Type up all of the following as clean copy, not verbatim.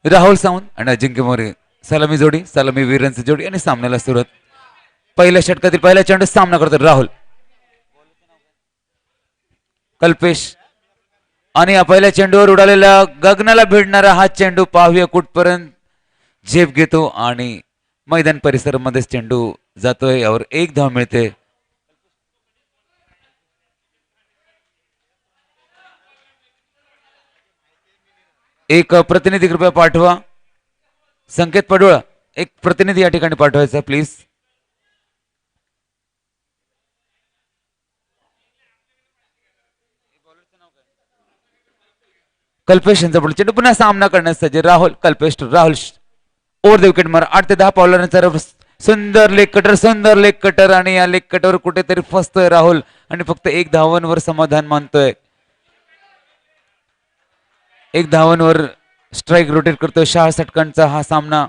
राहुल सावंत आणि अजिंक्य मोरे सलामी जोडी, सलामी वीरांची जोडी आणि सामन्याला सुरुवात. पहिल्या षटकातील पहिला चेंडू सामना करतो राहुल, कल्पेश आणि या पहिल्या चेंडूवर उडालेला गगनाला भिडणारा हा चेंडू पाहूया कुठपर्यंत झेप घेतो आणि मैदान परिसरामध्येच चेंडू जातोय. यावर एक धाव मिळते. एक प्रतिनिधी कृपया पाठवा. संकेत पडवळ, एक प्रतिनिधी या ठिकाणी पाठवायचा प्लीज. कल्पेश यांचा पुढे चेंडू पुन्हा सामना करण्यासाठी Rahul, Kalpesh Rahul over the wicket मार 8 ते 10 पावलांचा सुंदर लेग कटर, सुंदर लेग कटर आणि या लेग कटरवर कुठेतरी फसतोय राहुल आणि फक्त एक धावांवर समाधान मानतोय. एक धावांवर स्ट्राईक रोटेट करतोय. 6 षटकांचा हा सामना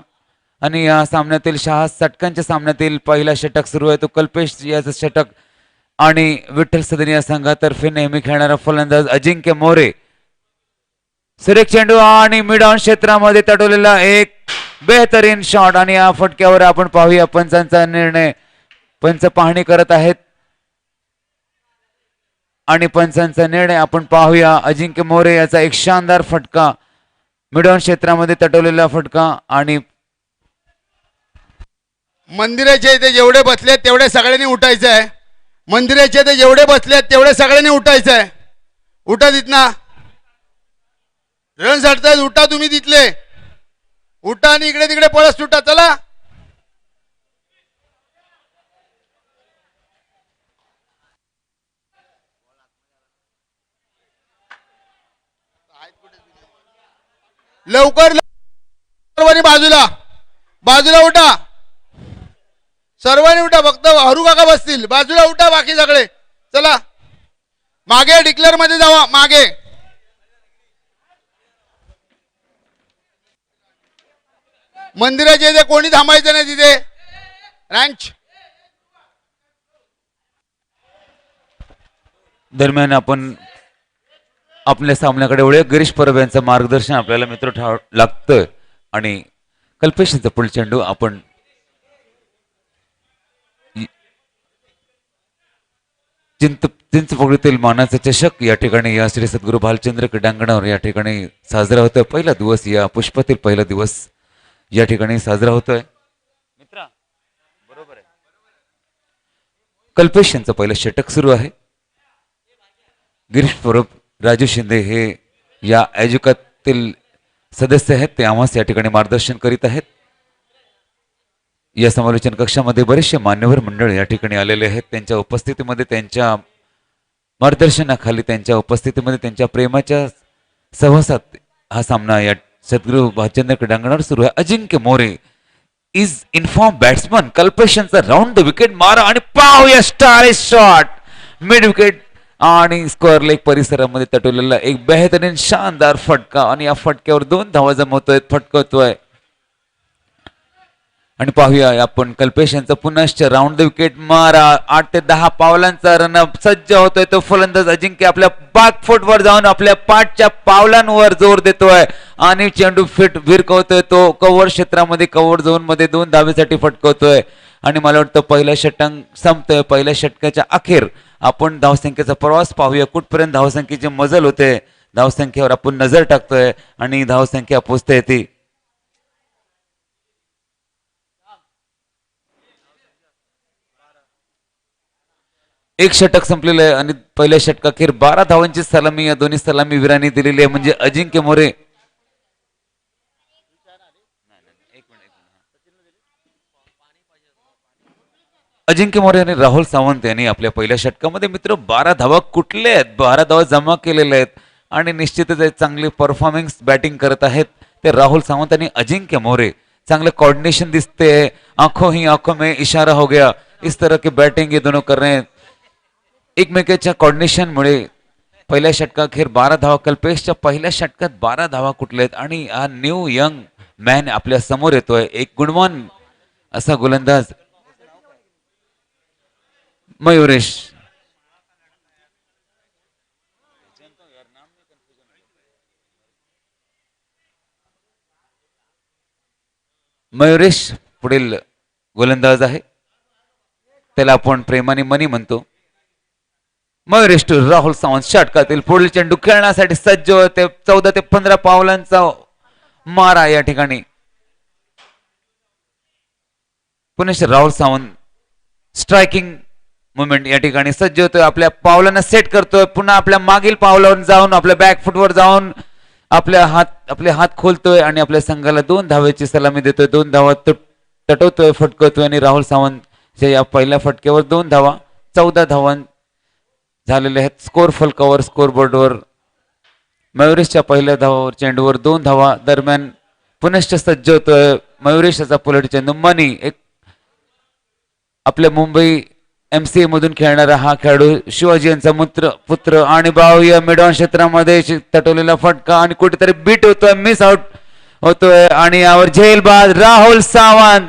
आणि या सामन्यातील 6 षटकांच्या सामन्यातील पहिला षटक सुरू आहे तो कल्पेश याचं षटक आणि विठ्ठल सदन या संघातर्फे नेहमी खेळणारा फलंदाज अजिंक्य मोरे. सुरेख चेंडू आणि मिड ऑन क्षेत्रामध्ये तटवलेला एक बेहतरीन शॉट आणि या फटक्यावर आपण पाहूया पंचांचा निर्णय. पंच पाहणी करत आहेत आणि पंचांचा निर्णय आपण पाहूया. अजिंक्य मोरे याचा एक शानदार फटका, मिड ऑन क्षेत्रामध्ये तटवलेला फटका आणि मंदिराच्या इथे जेवढे बसलेत तेवढे सगळ्यांनी उठायचं आहे. मंदिराच्या इथे जेवढे बसलेत तेवढे सगळ्यांनी उठायचं आहे. उठा तिथना रन साठतायत, उठा तुम्ही तिथले, उठा आणि इकडे तिकडे पळस सुटा. चला लवकर सर्वांनी बाजूला बाजूला उठा, सर्वांनी उठा. फक्त हरू काका बसतील, बाजूला उठा बाकी सगळे. चला मागे डिक्लेअर मध्ये जावा. मागे मंदिराच्या इथे कोणी थांबायचं नाही. तिथे रँच दरम्यान आपण आपल्या सामन्याकडे एवढे गिरीश परब यांचं मार्गदर्शन आपल्याला मित्र लागतं आणि कल्पेश यांचा पुढील चेंडू आपण चिंचपोकळीतील मानाचा चषक या ठिकाणी या श्री सद्गुरू भालचंद्र क्रीडांगणावर या ठिकाणी साजरा होतोय. पहिला दिवस या पुष्पातील पहिला दिवस या ठिकाणी साजरा होतोय. मित्रा बरोबर आहे. कल्पेश यांचं पहिलं षटक सुरू आहे. गिरीश परब, राजू शिंदे हे या आयोजकातील सदस्य आहेत. ते आम्हास या ठिकाणी मार्गदर्शन करीत आहेत. या समालोचन कक्षामध्ये बरेचसे मान्यवर मंडळ या ठिकाणी आलेले आहेत. त्यांच्या उपस्थितीमध्ये, त्यांच्या मार्गदर्शनाखाली, त्यांच्या उपस्थितीमध्ये, त्यांच्या प्रेमाच्या सहवासात हा सामना या सद्गुरू भालचंद्र क्रीडांगणावर सुरू आहे. Ajinkya More is inform batsman. Kalpesh यांचा राऊंड द विकेट मारा आणि पाहूया स्टारिश शॉट मिड विकेट आणि स्क्वेअर लेग परिसरामध्ये तटवलेला एक बेहतरीन शानदार फटका आणि या फटक्यावर 2 धावा जमवतोय, फटकवतोय. आणि पाहूया आपण कल्पेश यांचा पुनश्च राऊंड द विकेट मारा 8 ते 10 पावलांचा रनअप सज्ज होतोय. तो फलंदाज अजिंक्य आपल्या बॅक फुटवर जाऊन आपल्या पाठच्या पावलांवर जोर देतोय आणि चेंडू फिट भिरकवतोय. तो कव्हर क्षेत्रामध्ये, कव्हर झोन मध्ये 2 धावेसाठी फटकवतोय आणि मला वाटतं पहिलं षटक संपतोय. पहिल्या षटकाच्या अखेर आपण धावसंख्येचा प्रवास पाहूया. कुठपर्यंत धावसंख्येची मजल होते, धावसंख्येवर आपण नजर टाकतोय आणि धावसंख्या पोचते ती एक षटक संपलेलं आहे आणि पहिल्या षटकाखेर 12 धावांची सलामी या दोन्ही सलामी वीरांनी दिलेली आहे. म्हणजे अजिंक्य मोरे आणि राहुल सावंत यांनी आपल्या पहिल्या षटकामध्ये मित्र 12 धावा कुठले आहेत, 12 धावा जमा केलेल्या आहेत आणि निश्चितच चांगली परफॉर्मन्स बॅटिंग करत आहेत ते राहुल सावंत आणि अजिंक्य मोरे. चांगलं कोऑर्डिनेशन दिसते. आंखों ही आंखों में इशारा हो गया, इस तरह की बैटिंग ये दोनों कर रहे हैं. एकमेकांच्या कोऑर्डिनेशनमुळे पहिल्या षटकाखेर 12 धावा, कल्पेशच्या पहिल्या षटकात 12 धावा कुठलेत आणि हा न्यू यंग मॅन आपल्या समोर येतोय. एक गुणवान असा गोलंदाज मयुरेश. मयुरेश पुढील गोलंदाज आहे, त्याला आपण प्रेमाने मनी म्हणतो. मयुरेश टू राहुल सावंत षटकातील पुढील चेंडू खेळण्यासाठी सज्ज होते. 14 ते 15 पावलांचा मारा या ठिकाणी. पुनश्च राहुल सावंत स्ट्रायकिंग मुवमेंट या ठिकाणी सज्ज होतोय. आपल्या पावलांना सेट करतोय. पुन्हा आपल्या मागील पावलावर जाऊन आपल्या बॅक फुटवर जाऊन आपले हात खोलतोय आणि आपल्या संघाला 2 धावेची सलामी देतोय. 2 धावा तटवतोय, फटकवतोय आणि राहुल सावंत या पहिल्या फटक्यावर 2 धावा, 14 धावा झालेले आहेत. स्कोर फलकावर स्कोर बोर्डवर मयुरेशच्या पहिल्या धावावर चेंडूवर 2 धावा. दरम्यान पुनश्च सज्ज होतोय मयुरेशचा पुलट चेंडू. मनी एक आपल्या मुंबई MCA मधून खेळणारा हा खेळाडू, शिवाजी यांचा पुत्र आणि बाह्य मिडॉन क्षेत्रामध्ये तटवलेला फटका आणि कुठेतरी बीट होतोय, मिस आउट होतोय आणि यावर झेलबाज राहुल सावंत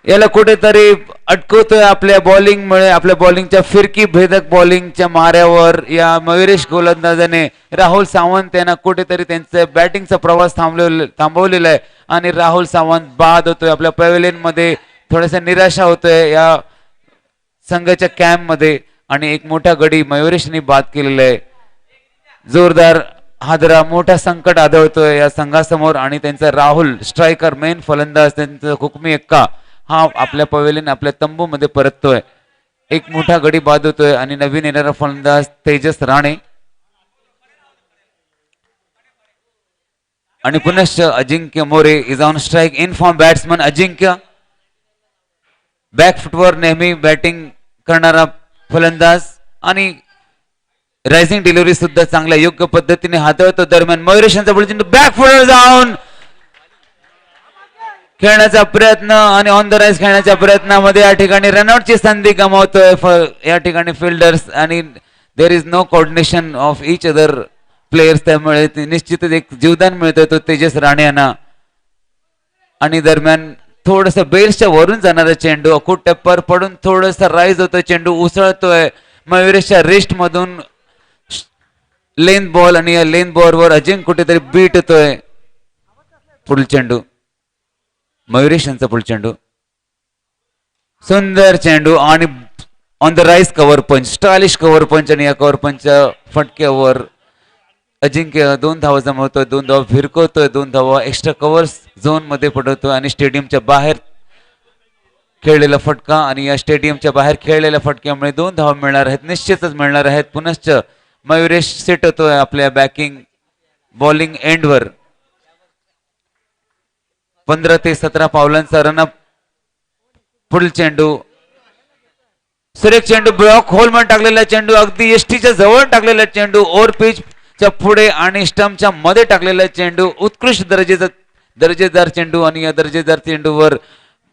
याला कुठेतरी अटकवतोय आपल्या बॉलिंगमुळे. आपल्या बॉलिंगच्या फिरकी भेदक बॉलिंगच्या माऱ्यावर या मयुरेश गोलंदाजाने राहुल सावंत यांना कुठेतरी त्यांचा बॅटिंगचा प्रवास थांबवलेला आहे आणि राहुल सावंत बाद होतोय. आपल्या पॅव्हेलियन मध्ये थोडासा निराशा होतोय या संघाच्या कॅम्प मध्ये आणि एक मोठा गडी मयुरेशने बाद केलेला आहे. जोरदार हादरा, मोठा संकट आदळतोय या संघासमोर आणि त्यांचा राहुल स्ट्रायकर मेन फलंदाज त्यांचा हुकमी एक्का हा आपल्या पवेलियन आपल्या तंबू मध्ये परततोय. एक मोठा गडी बाद होतोय आणि नवीन येणारा फलंदाज तेजस राणे आणि पुनश्च Ajinkya More is on strike. In form batsman Ajinkya, back फुटवर नेहमी बॅटिंग करणारा फलंदाज आणि रायझिंग डिलिव्हरी सुद्धा चांगल्या योग्य पद्धतीने हाताळतो. दरम्यान मयुरेशांचा चेंडू बॅक फुटवर जाऊन खेळण्याचा प्रयत्न आणि ऑन द राईज खेळण्याच्या प्रयत्नामध्ये या ठिकाणी रनआउटची संधी गमावतोय या ठिकाणी फिल्डर्स आणि there is no coordination of each other players. त्यामुळे निश्चितच एक जीवदान मिळतोय तो तेजस राणे यांना. आणि दरम्यान थोडस बेल्सच्या वरून जाणारा चेंडू अकूट टप्पर पडून थोडस राईज होतोय, चेंडू उसळतोय मयुरेशच्या रिस्ट मधून लेन बॉल आणि या लेन बॉलवर अजिंक्य कुठेतरी बीट होतोय. पुढील चेंडू मयुरेश यांचा पुढील चेंडू, सुंदर चेंडू आणि on the rise cover punch, stylish cover punch आणि या कव्हर पंचच्या फटक्यावर अजिंक्य 2 धावा जमवतोय, 2 धावा फिरकवतोय, 2 धावा एक्स्ट्रा कव्हर्स झोन मध्ये पडवतोय आणि स्टेडियमच्या बाहेर खेळलेला फटका आणि या स्टेडियमच्या बाहेर खेळलेल्या फटक्यामुळे 2 धावा मिळणार आहेत, निश्चितच मिळणार आहेत. पुनश्च मयुरेश सेट होतोय आपल्या बॅकिंग बॉलिंग एंडवर. 15 ते 17 पावलांचा रनअप. पुढील चेंडू सुरेख चेंडू, ब्लॉक होल मध्ये टाकलेला चेंडू, अगदी एसटीच्या जवळ टाकलेला चेंडू, ओव्हर पिच च्या पुढे आणि स्टंपच्या मध्ये टाकलेला चेंडू, उत्कृष्ट दर्जेदार चेंडू आणि या दर्जेदार चेंडूवर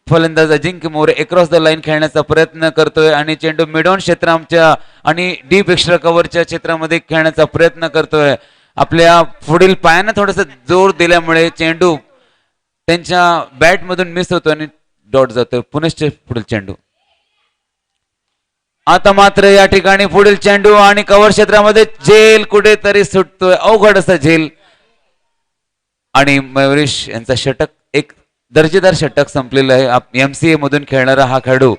फलंदाज अजिंक्य मोरे अक्रॉस द लाईन खेळण्याचा प्रयत्न करतोय आणि चेंडू मिडॉन क्षेत्राच्या आणि डीप एक्स्ट्रा कव्हरच्या क्षेत्रामध्ये खेळण्याचा प्रयत्न करतोय. आपल्या पुढील पायानं थोडासा जोर दिल्यामुळे चेंडू त्यांच्या बॅट मधून मिस होतो आणि डॉट जातोय. पुनश्च पुढील चेंडू. आता मात्र या ठिकाणी पुढील चेंडू आणि कव्हर क्षेत्रामध्ये झेल कुठेतरी सुटतोय, अवघड असा झेल आणि मयुरेश यांचा षटक, एक दर्जेदार षटक संपलेलं आहे. MCA मधून खेळणारा हा खेळाडू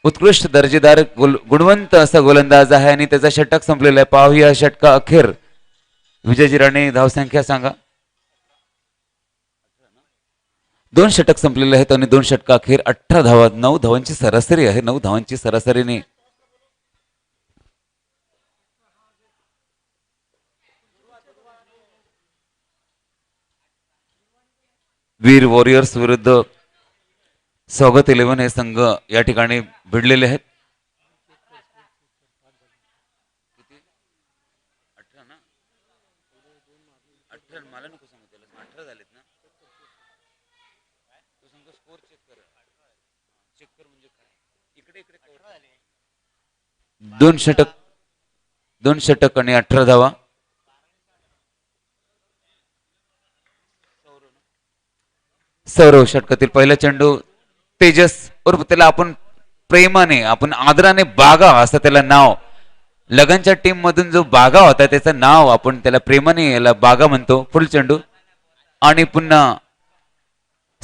उत्कृष्ट दर्जेदार गुणवंत असा गोलंदाज आहे आणि त्याचा षटक संपलेला आहे. पाहूया षटका अखेर. विजयजी राणे धावसंख्या सांगा. 2 षटक संपलेले आहेत आणि 2 षटका अखेर 18 धावा, 9 धावांची सरासरी आहे. 9 धावांची सरासरीने वीर वॉरियर्स विरुद्ध स्वागत 11 हे संघ या ठिकाणी भिडलेले आहेत. 2 षटक आणि 18 धावा. सौरव षटकातील पहिला चेंडू, तेजस उर्फ त्याला आपण प्रेमाने, आपण आदराने बागा असं त्याला नाव, लगनच्या टीम मधून जो बागा होता त्याचं नाव आपण त्याला प्रेमाने याला बागा म्हणतो. फुल चेंडू आणि पुन्हा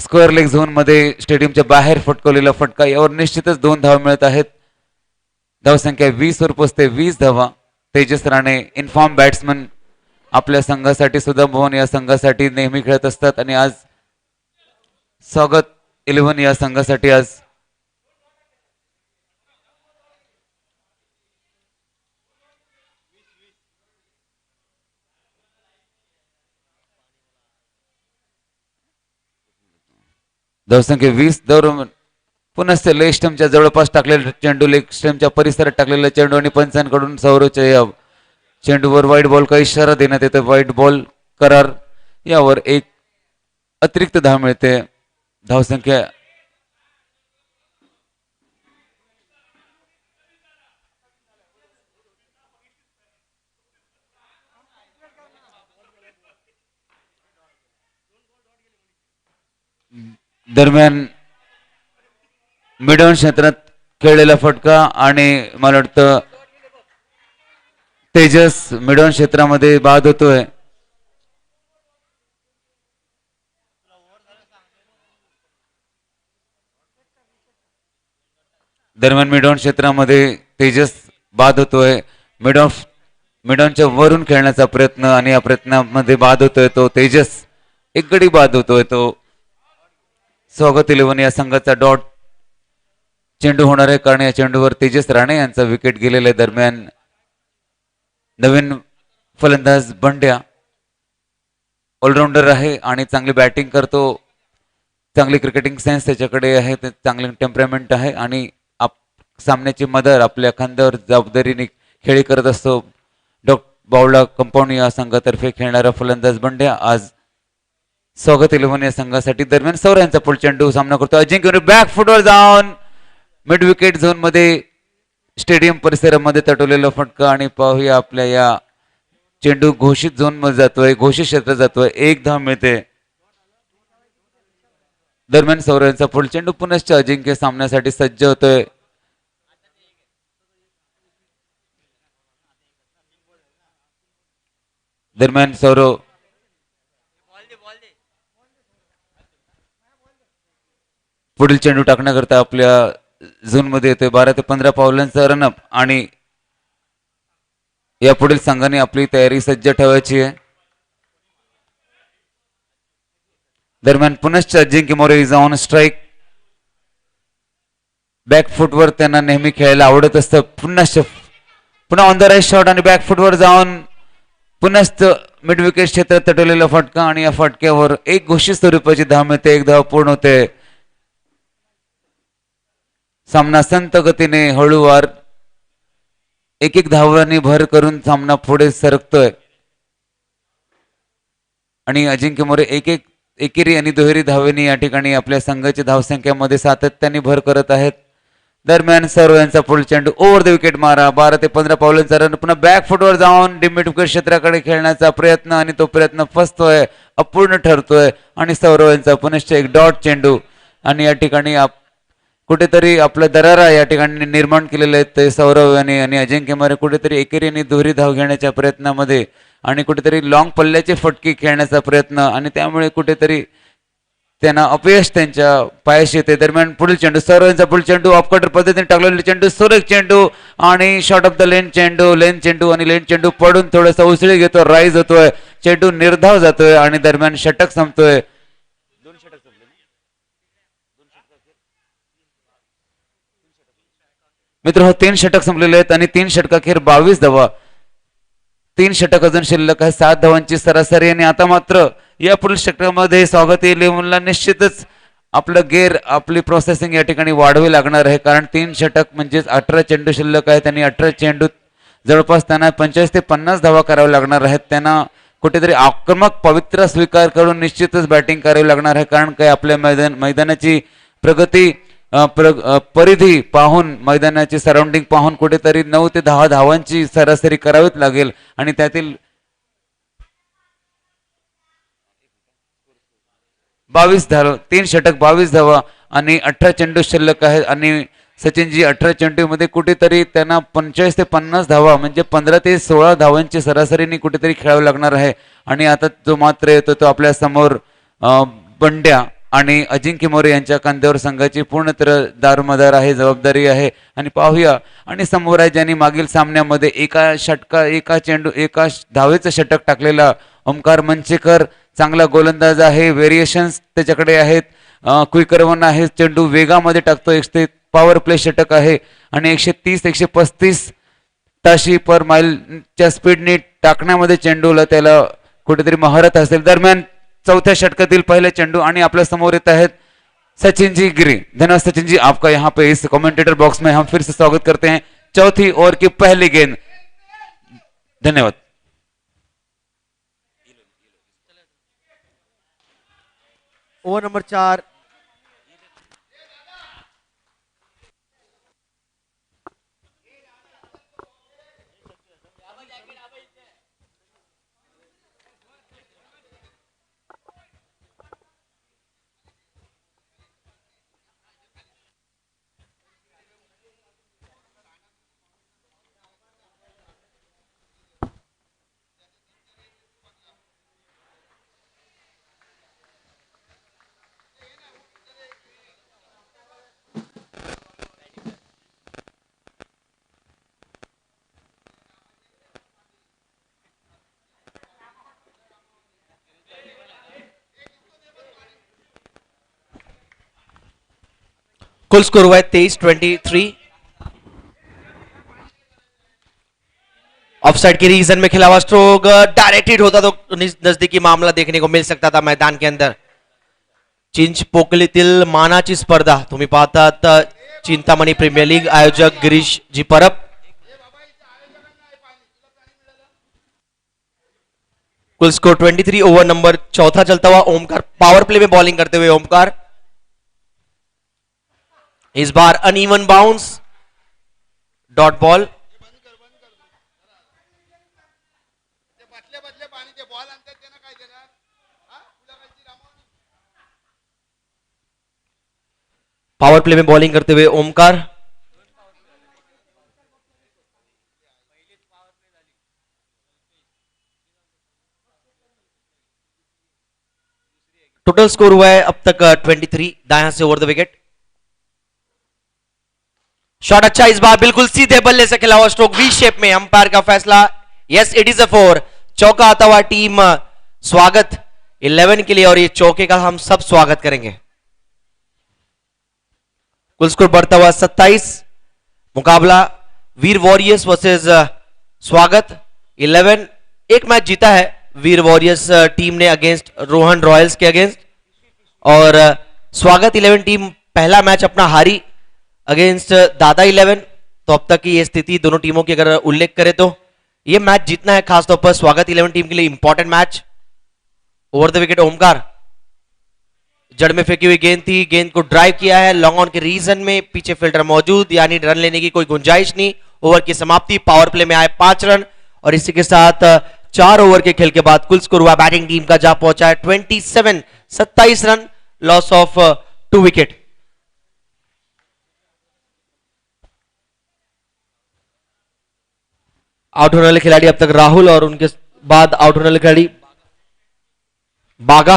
स्क्वेअर लेग झोन मध्ये स्टेडियमच्या बाहेर फटकवलेला फटका, यावर निश्चितच 2 धावा मिळत आहेत. धावसंख्या 20 वर पोहोचते, 20 धावा. तेजस राणे इन्फॉर्म बॅट्समन आपल्या संघासाठी, सुधा भवन या संघासाठी नेहमी खेळत असतात आणि आज स्वागत 11 या संघासाठी आज धावसंख्या 20 दौर पुनश्च लेग स्टंपच्या जवळपास टाकलेला चेंडू, लेग स्टंपच्या परिसरात टाकलेला चेंडू आणि पंचांकडून सौरवच्या या चेंडूवर व्हाईट बॉल का इशारा देण्यात येतो. व्हाईट बॉल करार, यावर एक अतिरिक्त धाव मिळते. धावसंख्या दरम्यान मिडऑन क्षेत्रात खेळलेला फटका आणि मला वाटतं तेजस मिडऑन क्षेत्रामध्ये बाद होतोय. दरम्यान मिडऑन क्षेत्रामध्ये तेजस बाद होतोय. मिडॉनच्या वरून खेळण्याचा प्रयत्न आणि या प्रयत्नामध्ये बाद होतोय तो तेजस, एक गडी बाद होतोय तो. स्वागत 11 या संघाचा डॉट चेंडू होणार आहे, कारण या चेंडूवर तेजस राणे यांचा विकेट गेलेला आहे. दरम्यान नवीन फलंदाज बंड्या ऑलराऊंडर आहे आणि चांगली बॅटिंग करतो, चांगली क्रिकेटिंग सेन्स त्याच्याकडे आहे, चांगले टेम्परामेंट आहे आणि सामन्याची मदर आपल्या खांद्यावर जबाबदारीने खेळी करत असतो. बावळा कंपाऊंड या संघातर्फे खेळणारा फलंदाज बंड्या आज स्वागत 11 या संघासाठी. दरम्यान सौर यांचा पुढ चेंडू सामना करतो. अजिंक्य बॅक फुटवर जाऊन मिड विकेट झोन मध्ये स्टेडियम परिसरामध्ये तटवलेला फटका आणि पाहूया आपल्या या चेंडू घोषित झोन मध्ये जातोय, घोषित क्षेत्रात जातोय, एक धाव मिळते. दरम्यान सौर यांचा पुढ चेंडू पुनश्च अजिंक्य सामन्यासाठी सज्ज होतोय. दरम्यान सौरव पुढील चेंडू टाकण्याकरता आपल्या झोन मध्ये येतोय. 12 ते 15 पावलांचा रनअप आणि या पुढील संघाने आपली तयारी सज्ज ठेवायची आहे. दरम्यान पुनश्च Ajinkya More is on strike. Back फुटवर त्यांना नेहमी खेळायला आवडत असतं. पुन्हा ऑन द राईट शॉट आणि बॅक फुटवर जाऊन पुनश्च मिड विकेट क्षेत्रात तटवलेला फटका आणि या फटक्यावर एक घोषित स्वरूपाची धाव मिळते, एक धाव पूर्ण होते. सामना संत गतीने हळूवार एक एक धावांनी भर करून सामना पुढे सरकतोय आणि अजिंक्य मोरे एकेरी आणि दुहेरी धावेनी या ठिकाणी आपल्या संघाच्या धावसंख्येमध्ये सातत्याने भर करत आहेत. दरम्यान सर्व यांचा पुढील चेंडू ओव्हर द विकेट मारा. 12 ते 15 पावलांचा रन. पुन्हा बॅक फुटवर जाऊन मिड विकेट क्षेत्राकडे खेळण्याचा प्रयत्न आणि तो प्रयत्न फसतोय, अपूर्ण ठरतोय आणि सौरव यांचा पुनश्च एक डॉट चेंडू आणि या ठिकाणी कुठेतरी आपला दरारा या ठिकाणी निर्माण केलेले आहेत ते सौरव आणि अजिंक्य मोरे कुठेतरी एकेरी आणि दुहेरी धाव घेण्याच्या प्रयत्नामध्ये आणि कुठेतरी लॉंग पल्ल्याचे फटके खेळण्याचा प्रयत्न आणि त्यामुळे कुठेतरी त्यांना अपयश त्यांच्या पायाशी येते. दरम्यान पुढील चेंडू सौरव यांचा पुढील चेंडू ऑफकटर पद्धतीने टाकलेला चेंडू, सुरेख चेंडू आणि शॉर्ट ऑफ द लेन चेंडू आणि लेन चेंडू पडून थोडासा उसळी घेतो, राईज होतोय, चेंडू निर्धाव जातोय आणि दरम्यान षटक संपतोय. मित्र 3 षटक संपलेले आहेत आणि 3 षटकाखेर 22 धावा. 3 षटक अजून शिल्लक आहे, 7 धावांची सरासरी आणि आता मात्र या पुढील षटकामध्ये स्वागत 11ला निश्चितच आपलं गेअर आपली प्रोसेसिंग या ठिकाणी वाढवावी लागणार आहे, कारण 3 षटक म्हणजेच 18 चेंडू शिल्लक आहेत आणि 18 चेंडू जवळपास त्यांना 45 ते 50 धावा कराव्या लागणार आहेत. त्यांना कुठेतरी आक्रमक पवित्र स्वीकार करून निश्चितच बॅटिंग करावी लागणार आहे, कारण काय आपल्या मैदानाची प्रगती परिधी पाहून, मैदानाची सराउंडिंग पाहून कुठेतरी 9 ते 10 धावांची सरासरी करावीच लागेल आणि त्यातील 22 धावा, 3 षटक 22 धावा आणि 18 चेंडू शिल्लक आहेत आणि सचिनजी 18 चेंडूमध्ये कुठेतरी त्यांना 45 ते 50 धावा म्हणजे 15 ते 16 धावांची सरासरीने कुठेतरी खेळावं लागणार आहे. आणि आता जो मात्र येतो तो आपल्या समोर बंड्या आणि अजिंक्य मोरे यांच्या खांद्यावर संघाची पूर्ण दारोमदार आहे, जबाबदारी आहे. आणि पाहूया आणि समोर आहे ज्यांनी मागील सामन्यामध्ये एका धावेचं षटक टाकलेला ओमकार मंचेकर, चांगला गोलंदाज आहे, व्हेरिएशन्स त्याच्याकडे आहेत, क्विक रन आहे, चेंडू वेगामध्ये टाकतो, पॉवर प्ले षटक आहे आणि 130-135 ताशी पर माइलच्या स्पीडने टाकण्यामध्ये चेंडूला त्याला कुठेतरी महारत असेल. दरम्यान चौथ्या षटकातील पहले चेंडू आणि आपल्या समोर येत आहेत सचिन जी गिरी. धन्यवाद सचिन जी, आपका यहाँ पे इस कमेंटेटर बॉक्स में हम फिर से स्वागत करते हैं. चौथी ओवर की पहली गेंद. धन्यवाद. Over number 4. कुल स्कोर हुआ है 23-23. ऑफसाइड के रीजन में खिला हुआ स्ट्रोक डायरेक्टेड होता तो नजदीकी मामला देखने को मिल सकता था मैदान के अंदर. चिंचपोकलीतील मानाची स्पर्धा तुम्ही पाहतात. चिंतामणी प्रीमियर लीग आयोजक गिरीश जी परब. कुल स्कोर 23. ओवर नंबर 4 चलता हुआ. ओमकार पावर प्ले में बॉलिंग करते हुए ओमकार. इस बार uneven bounce, dot ball. Power play में बॉलिंग करते हुए ओमकार. टोटल स्कोर हुआ है अब तक 23 दाएं हाथ से ओवर द विकेट. शॉट अच्छा इस बार बिल्कुल सीधे बल्ले से खेला हुआ स्ट्रोक वी शेप में. अंपायर का फैसला यस इट इज अ 4. चौका आता हुआ टीम स्वागत 11 के लिए और ये चौके का हम सब स्वागत करेंगे. कुल स्कोर बढ़ता हुआ 27. मुकाबला वीर वॉरियर्स वर्सेस स्वागत 11. एक मैच जीता है वीर वॉरियर्स टीम ने अगेंस्ट रोहन रॉयल्स के अगेंस्ट और स्वागत 11 टीम पहला मैच अपना हारी अगेंस्ट दादा 11. तो अब तक की ये स्थिति दोनों टीमों की अगर उल्लेख करें तो ये मैच जीतना है खासतौर पर स्वागत 11 टीम के लिए important match. Over the wicket Omkar. जड़ में फेंकी हुई गेंद थी, गेंद को ड्राइव किया है लॉन्ग ऑन के रीजन में. पीछे फील्डर मौजूद यानी रन लेने की कोई गुंजाइश नहीं. ओवर की समाप्ति. पावर प्ले में आए 5 रन और इसी के साथ 4 ओवर के खेल के बाद कुल स्कोर हुआ बैटिंग टीम का जा पहुंचा है 27 run. Loss of 2 wicket. Out होने वाले खिलाड़ी अब तक राहुल और उनके बाद आउट होने वाले खिलाड़ी बागा.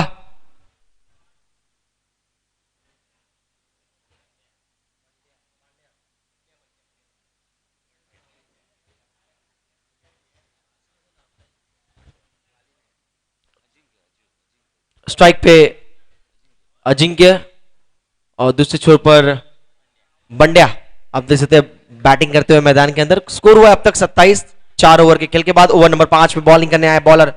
स्ट्राइक पे अजिंक्य और दूसरे छोर पर बंड्या. अब देख सकते हैं बैटिंग करते हुए मैदान के अंदर. स्कोर हुआ अब तक 27. 4 ओवर के खेल के बाद ओवर नंबर 5 पे बॉलिंग करने आए बॉलर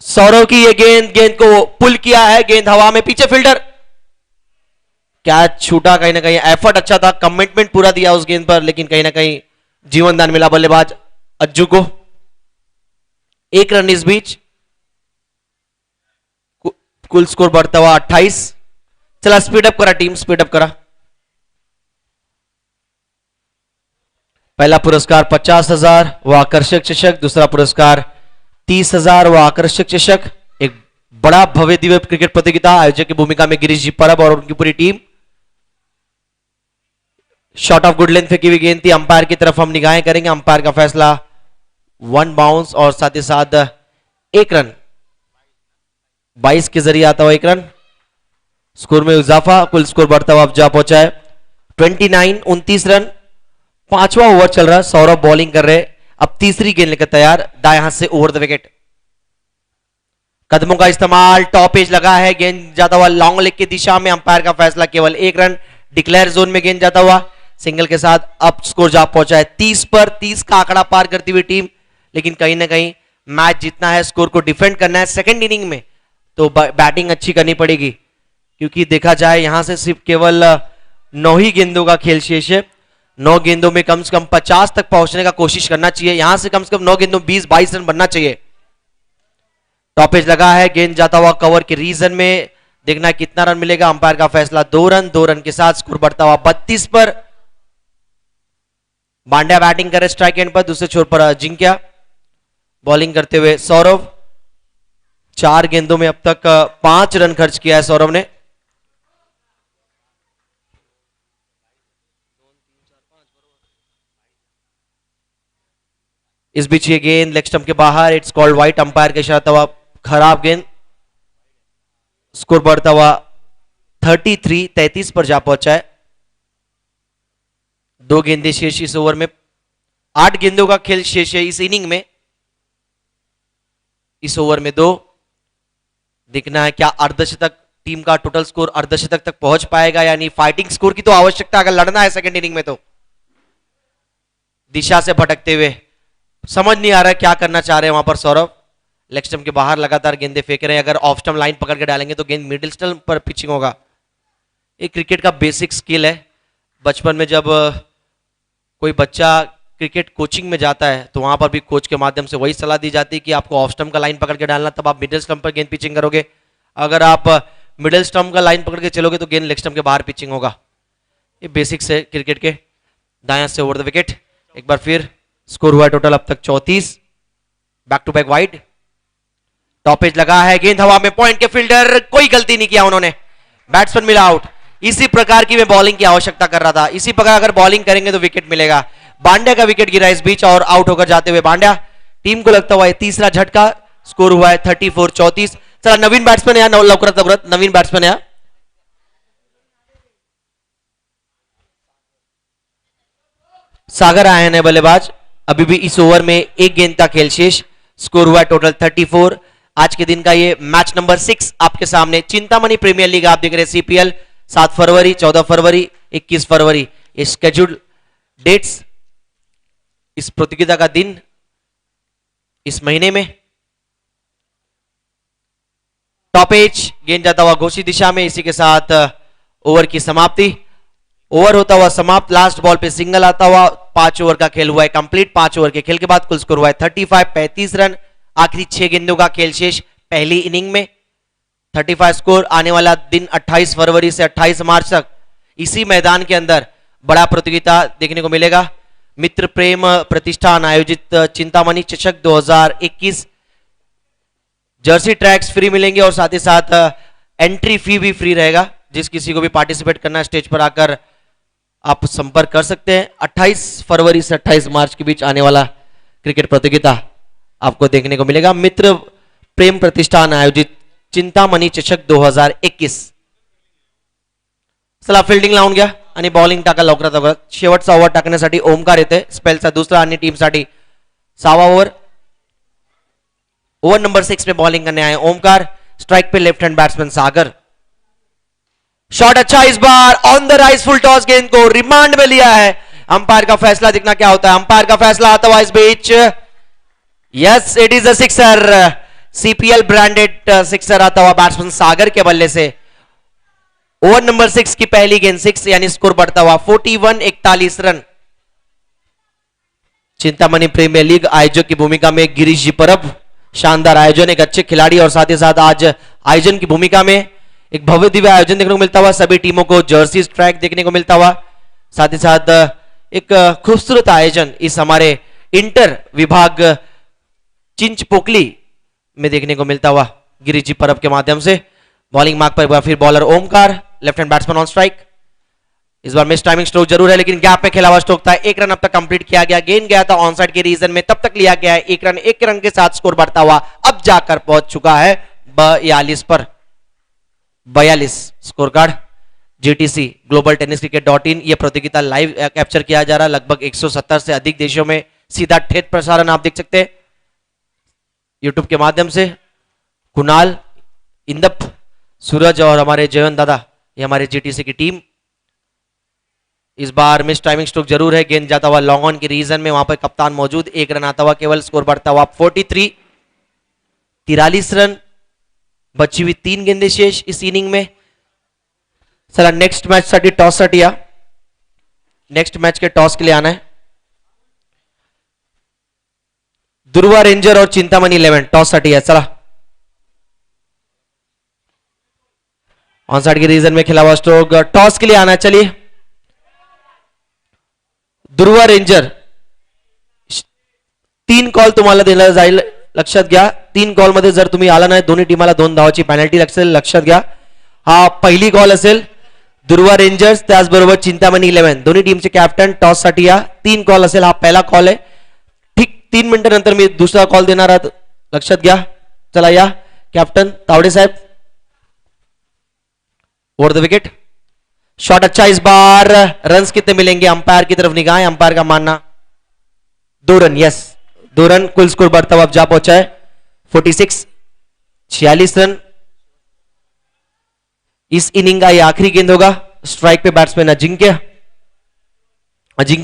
सौरव की ये गेंद को पुल किया है. गेंद हवा में, पीछे फील्डर कैच छूटा. कहीं ना कहीं एफर्ट अच्छा था, कमिटमेंट पूरा दिया उस गेंद पर, लेकिन कहीं ना कहीं जीवनदान मिला बल्लेबाज अज्जू को. 1 रन इस बीच. कुल स्कोर बढ़ता हुआ 28. चला स्पीड अप करा टीम, स्पीड अप करा. पहला पुरस्कार 50,000 व आकर्षक चषक. दूसरा पुरस्कार 30,000 व आकर्षक चषक. एक बड़ा भव्य दिव्य क्रिकेट प्रतियोगिता. आयोजक की भूमिका में गिरीश जी परब और उनकी पूरी team. Shot of good length फेंकी हुई गेंद थी. अंपायर की तरफ हम निगाहें करेंगे. अंपायर का फैसला 1 बाउंस और साथ ही साथ 1 रन. 22 के जरिए आता हुआ 1 रन, स्कोर में इजाफा, कुल स्कोर बढ़ता हुआ अब जा पहुंचा है 29, 29 रन। 5वां ओवर चल रहा है, सौरभ बॉलिंग कर रहे, अब तीसरी गेंद लेकर तैयार, दाएं हाथ से ओवर द विकेट। कदमों का इस्तेमाल, टॉप एज लगा है, गेंद जाता हुआ लॉन्ग लेग की दिशा में, अंपायर का फैसला केवल 1 रन, डिक्लेयर जोन में गेंद जाता हुआ सिंगल के साथ अब स्कोर जा पहुंचा है 30 पर। 30 का आंकड़ा पार करती हुई टीम, लेकिन कहीं ना कहीं मैच जीतना है, स्कोर को डिफेंड करना है सेकंड इनिंग में, तो बैटिंग अच्छी करनी पड़ेगी, क्योंकि देखा जाए यहां से सिर्फ केवल 9 ही गेंदों का खेल शेष है। 9 गेंदों में कम से कम 50 तक पहुंचने का कोशिश करना चाहिए, यहां से कम 9 गेंदों 20-22 रन बनना चाहिए। टॉपेज लगा है, गेंद जाता हुआ कवर के रीजन में, देखना है कितना रन मिलेगा, अंपायर का फैसला 2 रन। 2 रन के साथ स्कोर बढ़ता हुआ 32 पर। बांड्या बैटिंग करे स्ट्राइक एंड पर, दूसरे छोर पर अजिंक्य बॉलिंग करते हुए सौरभ। 4 गेंदों में अब तक 5 रन खर्च किया है सौरभ ने। इस बीच ये गेंद लेग स्टंप के बाहर, इट्स कॉल्ड वाइट, अंपायर के इशारा हुआ खराब गेंद। स्कोर बढ़ता हुआ 33 पर जा पहुंचा है। 2 गेंदें शेष इस ओवर में, 8 गेंदों का खेल शेष है इस इनिंग में। इस ओवर में 2, देखना है क्या अर्धशतक, टीम का टोटल स्कोर अर्धशतक तक पहुंच पाएगा, यानी फाइटिंग स्कोर की तो आवश्यकता अगर लड़ना है सेकंड इनिंग में तो। दिशा से भटकते हुए, समझ नहीं आ रहा है क्या करना चाह रहे हैं वहां पर सौरभ। लेग स्टंप के बाहर लगातार गेंदे फेंक रहे हैं, अगर ऑफ स्टंप लाइन पकड़ के डालेंगे तो गेंद मिडिल स्टंप पर पिचिंग होगा। एक क्रिकेट का बेसिक स्किल है, बचपन में जब कोई बच्चा क्रिकेट कोचिंग में जाता है तो वहां पर भी कोच के माध्यम से वही सलाह दी जाती है कि आपको ऑफ स्टंप का लाइन पकड़ के डालना, तब आप मिडिल स्टंप पर गेंद पिचिंग करोगे। अगर आप मिडिल स्टंप का लाइन पकड़ के चलोगे तो गेंद लेग स्टंप के बाहर पिचिंग होगा। ये बेसिक्स है क्रिकेट के। दाएं से ओवर द विकेट, एक बार फिर स्कोर हुआ टोटल अब तक 34, बैक टू बैक वाइड। टॉपेज लगा है, गेंद हवा में, पॉइंट के फील्डर, कोई गलती नहीं किया उन्होंने, बैट्समैन मिला आउट। इसी प्रकार की मैं बॉलिंग की आवश्यकता कर रहा था, इसी प्रकार अगर बॉलिंग करेंगे तो विकेट मिलेगा। बांड्या का विकेट गिरा इस बीच और आउट होकर जाते हुए बांड्या, टीम को लगता हुआ है तीसरा झटका। स्कोर हुआ है 34-34। चला नवीन बैट्समैन है, लवकरात नवीन बैट्समैन है। सागर आए हैं बल्लेबाज, अभी भी इस ओवर में 1 गेंद का खेल शेष। स्कोर हुआ है टोटल 34। आज के दिन का ये मैच नंबर 6 आपके सामने, चिंतामणि प्रीमियर लीग आप देख रहे हैं, सीपीएल। 7 फरवरी, 14 फरवरी, 21 फरवरी ये स्केड्यूल्ड डेट्स, इस प्रतियोगिता का दिन इस महीने में। टॉप एज, गेंद जाता हुआ घोषित दिशा में, इसी के साथ ओवर की समाप्ति। ओवर होता हुआ समाप्त, लास्ट बॉल पे सिंगल आता हुआ। 5 ओवर का खेल हुआ है कंप्लीट। 5 ओवर के खेल के बाद कुल स्कोर हुआ है 35 रन। आखिरी 6 गेंदों का खेल शेष पहली इनिंग में। 35 स्कोर। आने वाला दिन 28 फरवरी से 28 मार्च तक इसी मैदान के अंदर बड़ा प्रतियोगिता देखने को मिलेगा। मित्र प्रेम प्रतिष्ठान आयोजित चिंतामणि चषक 2021, जर्सी ट्रैक्स फ्री मिलेंगे और साथ ही साथ एंट्री फी भी फ्री रहेगा। जिस किसी को भी पार्टिसिपेट करना है स्टेज पर आकर आप संपर्क कर सकते हैं। 28 फरवरी से 28 मार्च के बीच आने वाला क्रिकेट प्रतियोगिता आपको देखने को मिलेगा। मित्र प्रेम प्रतिष्ठान आयोजित चिंतामणी चषक 2021। चला फिल्डिंग लावून घ्या आणि बॉलिंग टाका लवकरात शेवटचा ओव्हर टाकण्यासाठी ओमकार येते स्पेलचा दुसरा आणि टीमसाठी 6वा ओव्हर। ओवर नंबर 6 में बॉलिंग करने आए ओमकार, स्ट्राइक पे left hand batsman Sagar. Shot अच्छा इस बार on the rise, full toss, गेंद को रिमांड में लिया है। अंपायर का फैसला, दिखना क्या होता है। अंपायर का फैसला आता हुआ इस बीच, yes it is a sixer, CPL branded sixer आता हुआ बैट्समैन सागर के बल्ले से। ओवर नंबर 6 की पहली गेंद 6, यानी स्कोर बढ़ता हुआ 41-41 रन। चिंतामणि प्रीमियर लीग आयोजक की भूमिका में गिरीश जी परब, शानदार आयोजन, एक अच्छे खिलाड़ी और साथ ही साथ आज आयोजन की भूमिका में एक भव्य दिव्य आयोजन देखने को मिलता हुआ। सभी टीमों को जर्सी ट्रैक देखने को मिलता हुआ, साथ ही साथ एक खूबसूरत आयोजन इस हमारे इंटर विभाग चिंचपोकली में देखने को मिलता हुआ गिरीश जी परब के माध्यम से। बॉलिंग मार्क पर फिर bowler Omkar, left hand batsman on strike. इस बार मिस टाइमिंग स्ट्रोक जरूर है लेकिन गैप में खेला हुआ स्ट्रोक था। 1 रन अब तक कंप्लीट किया गया, गेंद गया था ऑन साइड के रीजन में, तब तक लिया गया है 1 रन। 1 रन के साथ स्कोर बढ़ता हुआ अब जाकर पहुंच चुका है 42 पर 42 score card. GTC global tennis cricket .in ये प्रतियोगिता लाइव कैप्चर किया जा रहा है। लगभग 170 से अधिक देशों में सीधा ठेठ प्रसारण आप देख सकते हैं यूट्यूब के माध्यम से। कुणाल, इंदप, सूरज और हमारे जयवंत दादा, ये हमारे जीटीसी की टीम। इस बार मिस टाइमिंग स्ट्रोक जरूर है, गेंद जाता हुआ लॉन्ग ऑन की रीजन में, वहां पर कप्तान मौजूद, 1 रन आता हुआ केवल, स्कोर बढ़ता हुआ 43 रन, बची हुई 3 गेंदें शेष इस इनिंग में। चला नेक्स्ट मैच साठी टॉस साठी या, नेक्स्ट मैच के टॉस के लिए आना है। दुर्वा रेंजर और चिंतामणी 11 टॉस साठी है। चला ऑन साइड के रीजन में खेला हुआ स्ट्रोक, टॉस के लिए आना है। चलिए दुर्वा रेंजर 3 कॉल तुम्हाला दिला जाईल, लक्षात घ्या। 3 कॉल मध्ये जर तुम्ही आला नाही, दोन्ही टीमाला 2 धावाची पेनल्टी असेल, लक्षात घ्या। हा पहिली कॉल असेल दुर्वा रेंजर्स त्याचबरोबर चिंतामणी 11 दोन्ही टीमचे कॅप्टन टॉस साठी या। 3 कॉल असेल, हा पहिला कॉल आहे। ठीक 3 मिनिटांनंतर मी दुसरा कॉल देणार आहात, लक्षात घ्या। चला या कॅप्टन तावडे साहेब, ओवर द विकेट, शॉट अच्छा। इस बार रन्स कितने मिलेंगे, अंपायर की तरफ निगाहें, अंपायर का मानना 2 रन, यस 2 रन। कुल स्कोर बढ़ता हुआ अब जा पहुंचा है 46 रन। इस इनिंग का ये आखिरी गेंद होगा। स्ट्राइक पे बैट्समैन अजिंक्य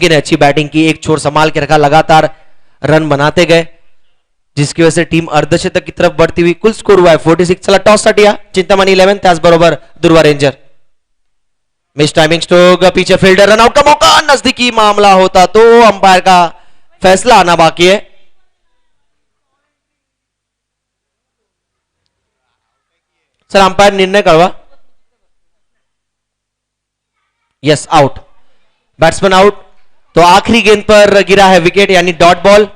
ने अच्छी बैटिंग की, एक छोर संभाल के रखा, लगातार रन बनाते गए, जिसकी वजह से टीम अर्धशतक की तरफ बढ़ती हुई। कुल स्कोर हुआ है 46। चला टॉस साठी या, चिंतामणी 11 त्याचबरोबर दुर्वा रेंजर। मिस टाइमिंग स्ट्रोक, पीछे फील्डर, रन आउट का मौका, नजदीकी मामला होता तो अंपायर का फैसला आना बाकी है। सर अंपायर निर्णय कळवा। Yes out, batsman out. तो आखिरी गेंद पर गिरा है विकेट, यानी डॉट बॉल।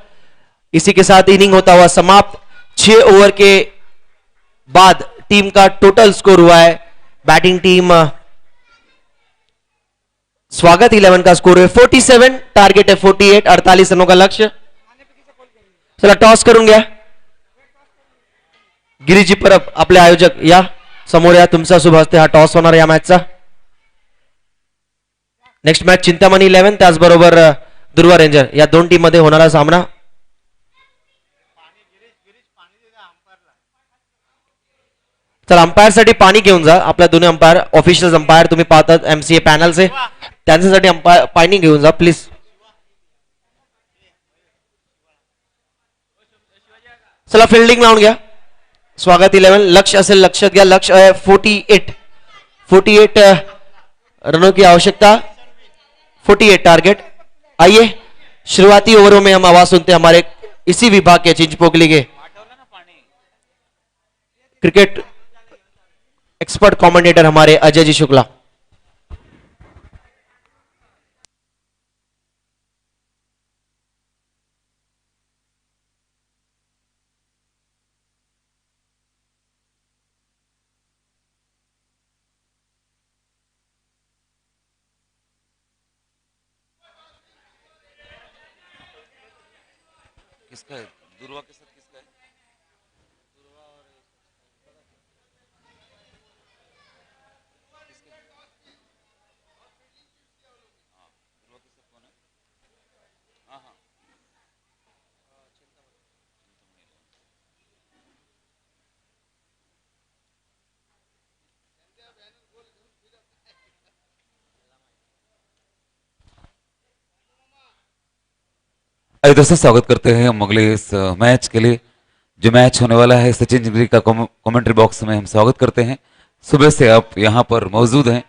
इसी के साथ इनिंग होता हुआ समाप्त। 6 ओवर के बाद टीम का टोटल स्कोर हुआ है, बैटिंग टीम स्वागत 11 का स्कोर है 47, टारगेट है 48, 48 रनों का लक्ष्य। चला टॉस करून घ्या गिरीजी परब, आपले आयोजक या समोर या, तुमचा शुभ हस्ते हा टॉस होणार या मॅचचा। नेक्स्ट मॅच चिंतामणी 11 त्याचबरोबर दुर्वा रेंजर या 2 टीम मध्ये होणारा सामना। चला अंपायर साठी पाणी घेऊन जा, आपल्या दोन्ही अंपायर ऑफिशियल अंपायर तुम्ही पाहतात एमसीए पॅनल से, त्यांच्यासाठी अंपायर पाणी घेऊन जा प्लीज। चला फिल्डिंग लावून घ्या स्वागत 11, लक्ष्य असेल, लक्षात घ्या लक्ष्य है 48 रनों की आवश्यकता, 48 टारगेट। आइए शुरुआती ओवरों में हम आवाज सुनते हैं हमारे इसी विभाग के चिंचपोकली के क्रिकेट एक्सपर्ट कमेंटेटर हमारे अजय जी शुक्ला। किसका है दुर्वा के साथ, किसका है? हाँ हाँ आइए दोस्तों, स्वागत करते हैं हम अगले इस मैच के लिए। जो मैच होने वाला है सचिन जिंदगी का कमेंट्री बॉक्स में हम स्वागत करते हैं। सुबह से आप यहाँ पर मौजूद हैं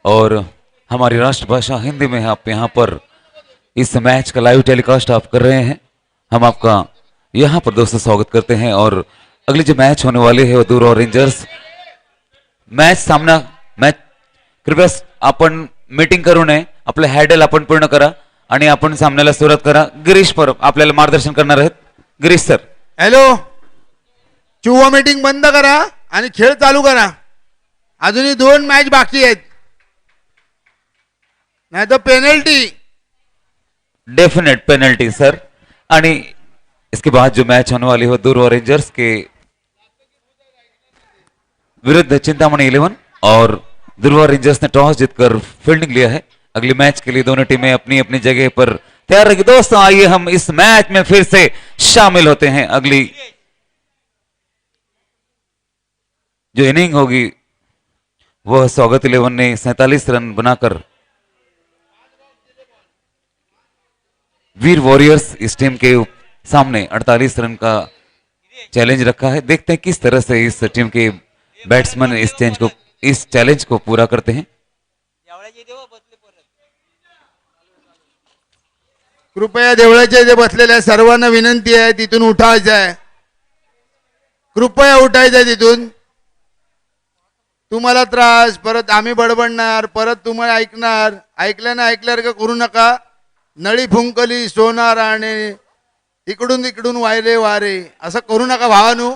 और हमारी राष्ट्रभाषा हिंदी में आप यहाँ पर इस मैच का लाइव टेलीकास्ट आप कर रहे हैं। हम आपका यहाँ पर दोस्तों स्वागत करते हैं। और अगले जो मैच होने वाले है वो दुर्वा रेंजर्स मैच सामना मैच, कृपया आपण मीटिंग करू नये, आपलं हॅडल आपण पूर्ण करा आणि आपण सामन्याला सुरुवात करा। गिरीश परब आपल्याला मार्गदर्शन करणार आहेत। गिरीश सर। हॅलो, चुवा मीटिंग बंद करा आणि खेळ चालू करा। अजूनही 2 मॅच बाकी आहेत, नाही तो पेनल्टी। Definite penalty sir. आणि इसके बाद जो मैच होने वाली हो दुर्वा रेंजर्स के विरुद्ध चिंतामणि 11 और दुर्वा रेंजर्स ने टॉस जीतकर फील्डिंग लिया है। अगली मैच के लिए दोनों टीमें अपनी अपनी जगह पर तैयार रही। दोस्तों आइए हम इस मैच में फिर से शामिल होते हैं। अगली जो इनिंग होगी वह स्वागत 11 ने 47 रन बनाकर वीर वॉरियर्स इस टीम के सामने 48 रन का चैलेंज रखा है। देखते हैं किस तरह से इस टीम के बैट्समैन इस चैलेंज को पूरा करते हैं। कृपया देवळाच्या इथे बसलेल्या सर्वांना विनंती आहे तिथून उठायचं आहे, कृपया उठायचं आहे तिथून. तुम्हाला त्रास, परत आम्ही बडबडणार, परत तुम्हाला ऐकल्यावर का करू नका. नळी फुंकली सोनार आणि इकडून तिकडून वायले वारे असं करू नका भावानू.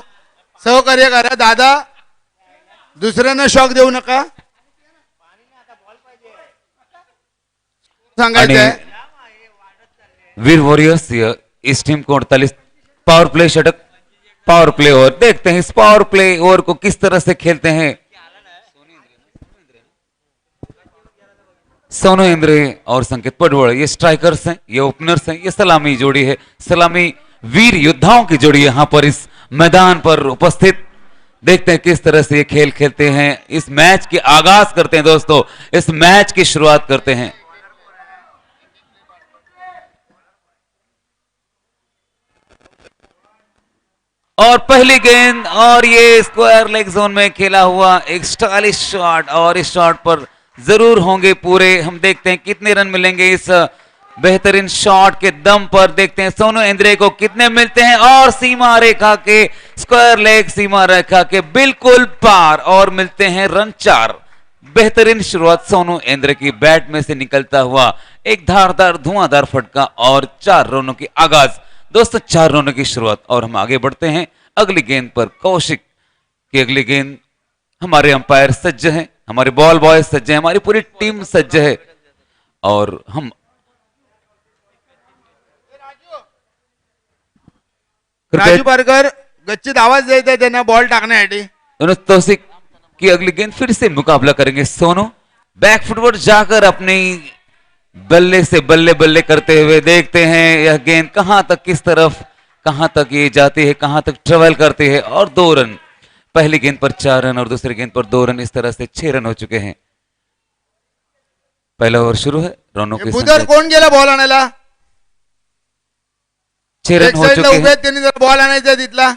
सहकार्य करा दादा, दुसऱ्यांना शॉक देऊ नका. सांगायचं आहे वीर वॉरियर्स इस टीम को 48 पावर प्ले षटक पावर प्ले ओवर. देखते हैं इस पावर प्ले ओवर को किस तरह से खेलते हैं सोनू इंद्रे और संकेत पडवळ. ये स्ट्राइकर्स हैं, ये ओपनर्स हैं, ये सलामी जोड़ी है, सलामी वीर योद्धाओं की जोड़ी यहां पर इस मैदान पर उपस्थित. देखते हैं किस तरह से ये खेल खेलते हैं. इस मैच के आगाज करते हैं दोस्तों, इस मैच की शुरुआत करते हैं. और पहली गेंद और ये स्क्वायर लेग जोन में खेला हुआ एक स्टाइलिश शॉट और इस शॉट पर जरूर होंगे पूरे. हम देखते हैं कितने रन मिलेंगे इस बेहतरीन शॉट के दम पर. देखते हैं सोनू इंद्रे को कितने मिलते हैं और सीमा रेखा के स्क्वायर लेग सीमा रेखा के बिल्कुल पार और मिलते हैं रन 4. बेहतरीन शुरुआत सोनू इंद्रे की बैट में से निकलता हुआ एक धारदार धुआंधार फटका और 4 रनों की आगाज. दोस्तों 4 रनों की शुरुआत और हम आगे बढ़ते हैं अगली गेंद पर. कौशिक की अगली गेंद. हमारे अंपायर सज्ज हैं, हमारे बॉल बॉय सज्ज हैं, हमारी पूरी टीम सज्ज है और हम राजू पारकर गच्चीत आवाज देत आहे त्यांना बॉल टाकण्यासाठी. दोनों तौसिक की अगली गेंद फिर से मुकाबला करेंगे. सोनू बैक फुटवर्ड जाकर अपनी बल्ले से बल्ले बल्ले करते हुए देखते हैं यह गेंद कहां तक किस तरफ कहां तक ये जाती है, कहां तक ट्रेवल करती है. और 2 रन. पहली गेंद पर 4 रन और दूसरी गेंद पर 2 रन. इस तरह से 6 रन हो चुके हैं. पहला ओवर शुरू है. रनों की बुधर कोण गेला बॉल आणायला? 6 रन हो चुके हैं. त्यांनी जर बॉल आणायचा तिथला.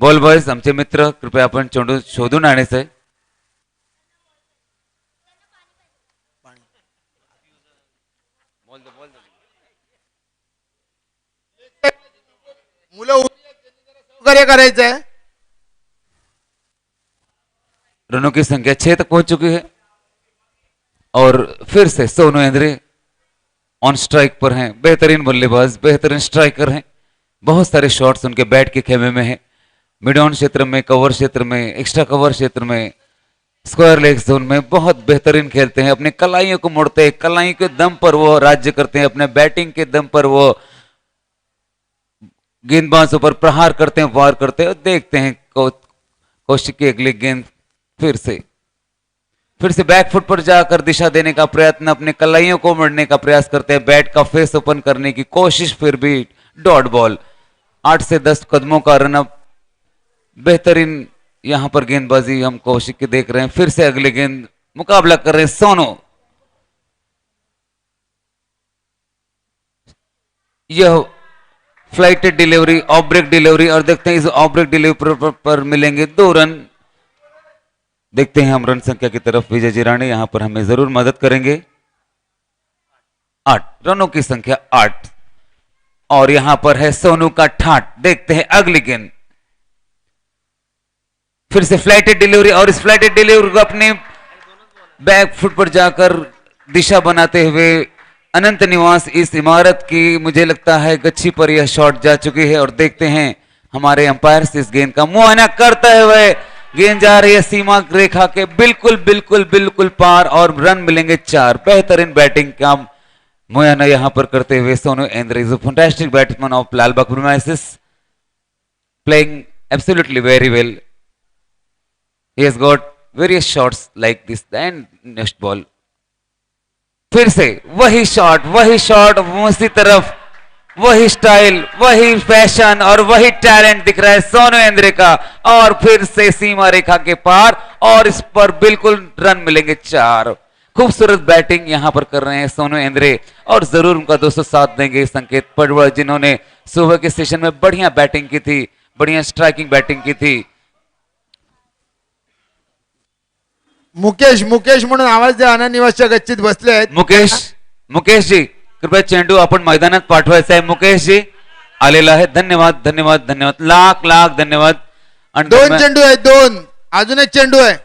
बॉल बॉयज आमचे मित्र कृपया आपण शोधून आणायचंय. मुलं सहकार्य करायचं आहे. रनों की संख्या 6 तक पहुंच चुकी है और फिर से सोनू इंद्रे ऑन स्ट्राइक पर हैं. बेहतरीन बल्लेबाज, बेहतरीन स्ट्राइकर हैं. बहुत सारे शॉट्स उनके बैट के खेमे में हैं. मिड ऑन क्षेत्र में, कवर क्षेत्र में, एक्स्ट्रा कवर क्षेत्र में, स्क्वायर लेग जोन में बहुत बेहतरीन खेलते हैं. अपने कलाइयों को मोड़ते हैं, कलाई के दम पर वो राज्य करते हैं, अपने बैटिंग के दम पर वो गेंदबाजों पर प्रहार करते हैं, वार करते हैं. और देखते हैं कौशिक की अगली गेंद फिर से बैक फुट पर जाकर दिशा देने का प्रयत्न, अपने कलाइयों को मोड़ने का प्रयास करते हैं, बैट का फेस ओपन करने की कोशिश, फिर भी डॉट बॉल. 8 से 10 कदमों का रनअप. बेहतरीन यहां पर गेंदबाजी हम कौशिक के देख रहे हैं. फिर से अगली गेंद मुकाबला कर रहे हैं सोनू. यह flighted delivery, off break delivery और देखते हैं इस ऑफ ब्रेक डिलीवरी पर मिलेंगे 2 रन. देखते हैं हम रन संख्या की तरफ. विजय जिराणी यहां पर हमें जरूर मदद करेंगे. 8 रनों की संख्या 8 और यहां पर है सोनू का ठाट. देखते हैं अगली गेंद. फिर से फ्लाइटेड डिलीवरी और इस फ्लाइटेड डिलीवरी को अपने बैक फुट पर जाकर दिशा बनाते हुए अनंत निवास इस इमारत की मुझे लगता है गच्छी पर यह शॉट जा चुकी है. और देखते हैं हमारे अंपायर इस गेंद का मुआयना करते हुए. गेंद जा रही है सीमा रेखा के बिल्कुल बिल्कुल बिल्कुल पार और रन मिलेंगे 4. बेहतरीन बैटिंग का मुआयना यहां पर करते हुए Sonu Indre is a fantastic batsman of Lalbaug premises, playing absolutely very well. He has got various shots like this and next ball. फिर से वही शॉट उसी तरफ, वही स्टाइल, वही फैशन और वही टैलेंट दिख रहा है सोनू एंद्रे का, और फिर से सीमा रेखा के पार, और इस पर बिल्कुल रन मिलेंगे 4। खूबसूरत बैटिंग यहां पर कर रहे हैं सोनू एंद्रे, और जरूर उनका दोस्तों साथ देंगे संकेत पडवळ, जिन्होंने सुबह के सेशन में बढ़िया बैटिंग की थी, बढ़िया स्ट्राइकिंग बैटिंग की थी। मुकेश म्हणून आवाज द्या, अनानिवासच्या गच्चीत बसले आहेत. मुकेश जी कृपया चेंडू आपण मैदानात पाठवायचा आहे. मुकेश जी आलेला आहे. धन्यवाद, लाख धन्यवाद. आणि 2 चेंडू आहेत, 2. अजून एक चेंडू आहे.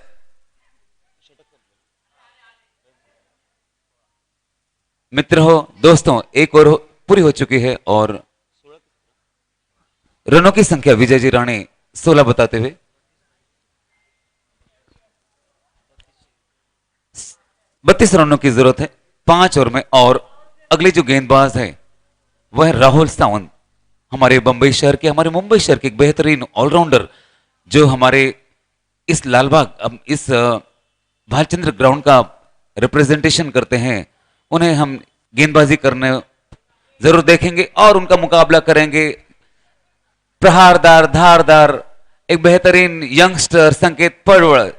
मित्र हो, दोस्तों, एक ओवर पूरी हो चुकी है और रनों की संख्या विजय जी राणे 16 बताते हुए 32 रनों की जरूरत है 5 ओवर में। और अगले जो गेंदबाज है वह राहुल सावंत, हमारे मुंबई शहर के एक बेहतरीन ऑलराउंडर, जो हमारे इस लालबाग, इस भालचंद्र ग्राउंड का रिप्रेजेंटेशन करते हैं। उन्हें हम गेंदबाजी करने जरूर देखेंगे और उनका मुकाबला करेंगे। प्रहारदार, धारदार, एक बेहतरीन यंगस्टर संकेत पडवळ।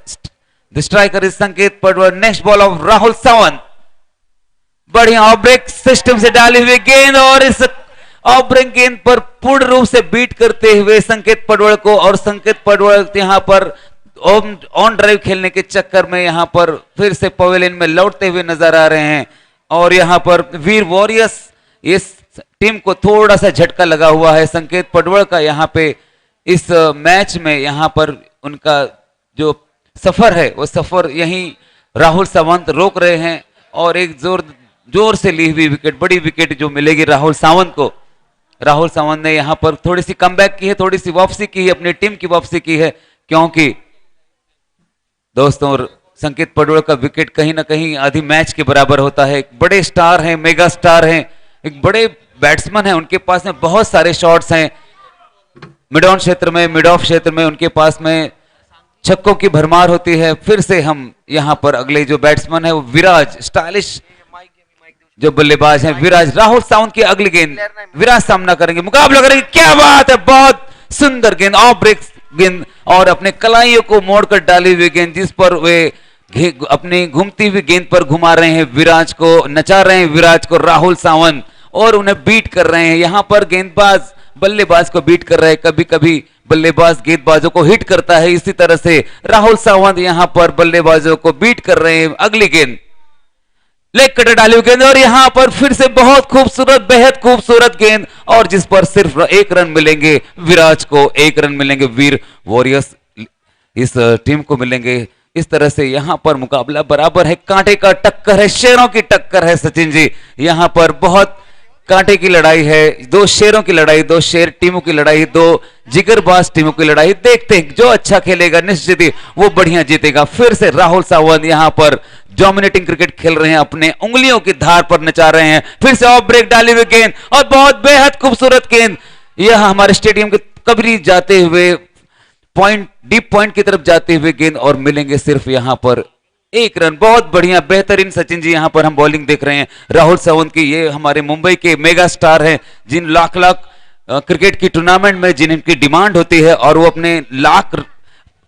द स्ट्राइकर इज संकेत पडवळ। Next ball of Rahul Sawant, बढ़िया ऑफ ब्रेक सिस्टम से डाली हुई गेंद, और इस ऑफ ब्रेक गेंद पर पूर्ण रूप से बीट करते हुए संकेत पडवळ को, और संकेत पडवळ यहां पर ऑन ड्राइव खेलने के चक्कर में यहां पर फिर से पवेलियन में लौटते हुए नजर आ रहे हैं। और यहां पर वीर वॉरियर्स, इस टीम को थोड़ा सा झटका लगा हुआ है संकेत पडवळ का यहां पे इस मैच में। यहां पर उनका जो सफर है वो सफर यहीं राहुल सावंत रोक रहे हैं, और एक जोर से ली हुई विकेट, बड़ी विकेट जो मिलेगी राहुल सावंत को। राहुल सावंत ने यहां पर थोड़ी सी कमबैक की है, थोड़ी सी वापसी की है, अपनी टीम की वापसी की है, क्योंकि दोस्तों संकेत पडवळ का विकेट कहीं ना कहीं आधी मैच के बराबर होता है। एक बड़े स्टार हैं, मेगा स्टार हैं, एक बड़े बैट्समैन हैं, उनके पास में बहुत सारे शॉट्स हैं मिड ऑन क्षेत्र में, मिड ऑफ क्षेत्र में उनके पास में छक्कों की भरमार होती है। फिर से हम यहां पर अगले जो बैट्समैन है वो विराज, स्टाइलिश जो बल्लेबाज हैं विराज, राहुल सावंत की अगली गेंद विराज सामना करेंगे, मुकाबला करेंगे। क्या बात है, बहुत सुंदर गेंद, ऑफ ब्रेक गेंद, और अपने कलाइयों को मोड़कर डाली हुई गेंद, जिस पर वे अपनी घूमती हुई गेंद पर घुमा रहे हैं विराज को, नचा रहे हैं विराज को राहुल सावंत, और उन्हें बीट कर रहे हैं। यहां पर गेंदबाज बल्लेबाज को बीट कर रहे हैं, कभी कभी बल्लेबाज गेंदबाजों को हिट करता है, इसी तरह से राहुल सावंत यहां पर बल्लेबाजों को बीट कर रहे हैं। अगली गेंद लेग कटर डाली हुई गेंद, और यहां पर फिर से बहुत खूबसूरत, बेहद खूबसूरत गेंद, और जिस पर सिर्फ 1 रन मिलेंगे विराज को, 1 रन मिलेंगे वीर वॉरियर्स इस टीम को मिलेंगे। इस तरह से यहां पर मुकाबला बराबर है, कांटे का टक्कर है, शेरों की टक्कर है सचिन जी। यहां पर बहुत कांटे की लड़ाई है, 2 शेरों की लड़ाई, 2 शेर टीमों की लड़ाई, 2 जिगरबाज टीमों की लड़ाई। देखते हैं जो अच्छा खेलेगा निश्चित ही वो बढ़िया जीतेगा। फिर से राहुल सावंत यहां पर डोमिनेटिंग क्रिकेट खेल रहे हैं, अपने उंगलियों की धार पर नचा रहे हैं। फिर से ऑफ ब्रेक डाली हुई गेंद, और बहुत बेहद खूबसूरत गेंद, यह हमारे स्टेडियम के कबरी जाते हुए पॉइंट, डीप पॉइंट की तरफ जाते हुए गेंद, और मिलेंगे सिर्फ यहां पर 1 रन। बहुत बढ़िया, बेहतरीन सचिन जी यहां पर हम बॉलिंग देख रहे हैं राहुल सावंत की। ये हमारे मुंबई के मेगा स्टार हैं, जिन लाख क्रिकेट की टूर्नामेंट में जिनकी डिमांड होती है, और वो अपने लाख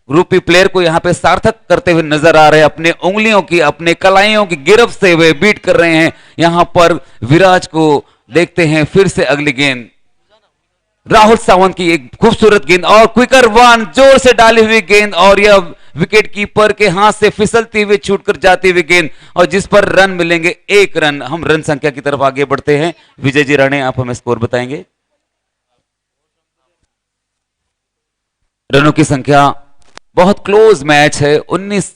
रूपी प्लेयर को यहां पे सार्थक करते हुए नजर आ रहे हैं। अपने उंगलियों की, अपने कलाइयों की गिरफ्त से वे बीट कर रहे हैं यहां पर विराज को। देखते हैं फिर से अगली गेंद, राहुल सावंत की एक खूबसूरत गेंद, और क्विकर वन, जोर से डाली हुई गेंद, और यह विकेट कीपर के हाथ से फिसलती हुई छूटकर जाती हुई गेंद, और जिस पर रन मिलेंगे 1 रन। हम रन संख्या की तरफ आगे बढ़ते हैं। विजय जी राणे, आप हमें स्कोर बताएंगे। रनों की संख्या, बहुत क्लोज मैच है, 19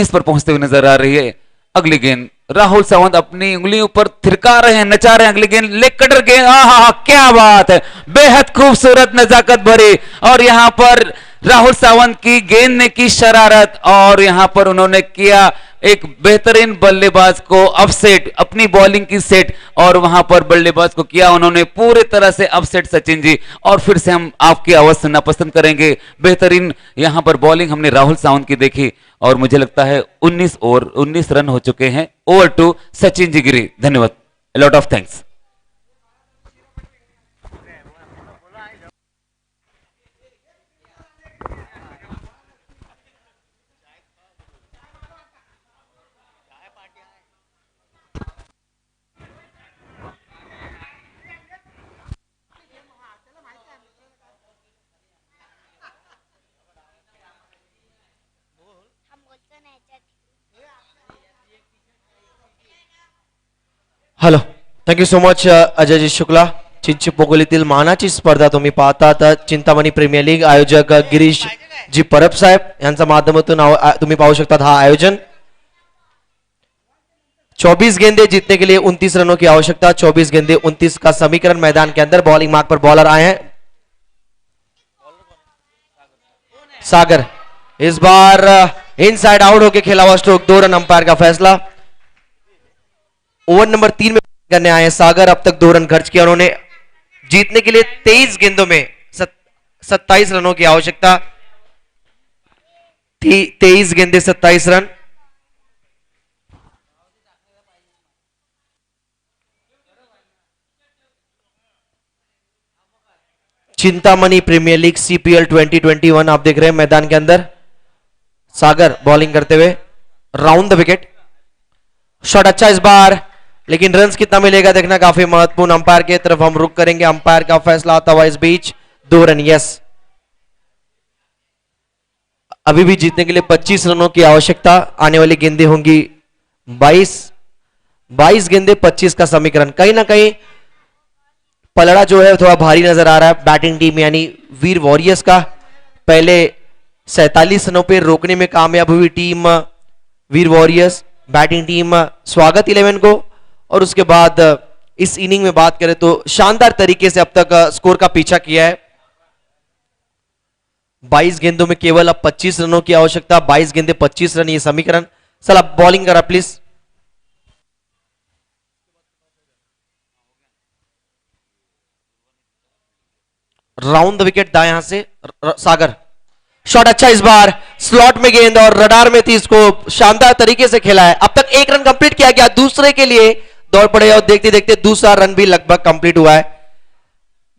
पर पहुंचते हुए नजर आ रही है। अगली गेंद राहुल सावंत अपनी उंगलियों पर थिरका रहे हैं, नचा रहे हैं। अगली गेंद लेग कटर गेंद, क्या बात है, बेहद खूबसूरत, नजाकत भरी, और यहां पर राहुल सावंत की गेंद ने की शरारत, और यहां पर उन्होंने किया एक बेहतरीन बल्लेबाज को अपसेट, अपनी बॉलिंग की सेट और वहां पर बल्लेबाज को किया उन्होंने पूरे तरह से अपसेट सचिन जी। और फिर से हम आपकी आवाज सुनना पसंद करेंगे। बेहतरीन यहां पर बॉलिंग हमने राहुल सावंत की देखी और मुझे लगता है 19 ओवर 19 रन हो चुके हैं। Over to Sachin ji Giri. धन्यवाद, lot of thanks. Hello, thank you so much अजयजी शुक्ला. चिंचपोकलीतील मानाची स्पर्धा तुम्ही पाहतात. चिंतामणी प्रीमियर लीग आयोजक गिरीश जी परब साहेब यांच्या माध्यमातून तुम्ही पाहू शकता हा आयोजन. 24 गेंदे जीतने के लिए 29 रनों की आवश्यकता. 24 गेंदे 29 का समीकरण मैदान के अंदर. बॉलिंग मार्क पर बॉलर आए हैं सागर. इस बार इनसाइड आउट होकर खेला हुआ स्ट्रोक, 2 रन. अंपायर का फैसला. ओवर नंबर 3 में करने आए हैं सागर. अब तक 2 रन खर्च किया उन्होंने. जीतने के लिए 23 गेंदों में 27 रनों की आवश्यकता. 23 गेंदे 27 run. Chintamani Premier League CPL 2021 आप देख रहे हैं मैदान के अंदर. सागर बॉलिंग करते हुए राउंड द विकेट. शॉट अच्छा इस बार, लेकिन रन्स कितना मिलेगा देखना काफी महत्वपूर्ण. अंपायर की तरफ हम रुक करेंगे. अंपायर का फैसला आता हुआ इस बीच 2 रन. यस, अभी भी जीतने के लिए 25 रनों की आवश्यकता. आने वाली गेंदें होंगी 22 गेंदे 25 का समीकरण. कहीं ना कहीं पलड़ा जो है थोड़ा भारी नजर आ रहा है बैटिंग टीम यानी वीर वॉरियर्स का. पहले 47 रनों पे रोकने में कामयाब हुई टीम वीर वॉरियर्स. बैटिंग टीम स्वागत 11 को. और उसके बाद इस इनिंग में बात करें तो शानदार तरीके से अब तक स्कोर का पीछा किया है. 22 गेंदों में केवल अब 25 रनों की आवश्यकता. 22 गेंदे 25 रन ये समीकरण. चल अब बॉलिंग करा प्लीज. राउंड द विकेट दाएं यहां से सागर. शॉट अच्छा इस बार, स्लॉट में गेंद और रडार में थी. इसको शानदार तरीके से खेला है. अब तक 1 रन कंप्लीट किया गया. दूसरे के लिए दौड़ पड़े और देखते देखते दूसरा रन भी लगभग कंप्लीट हुआ है.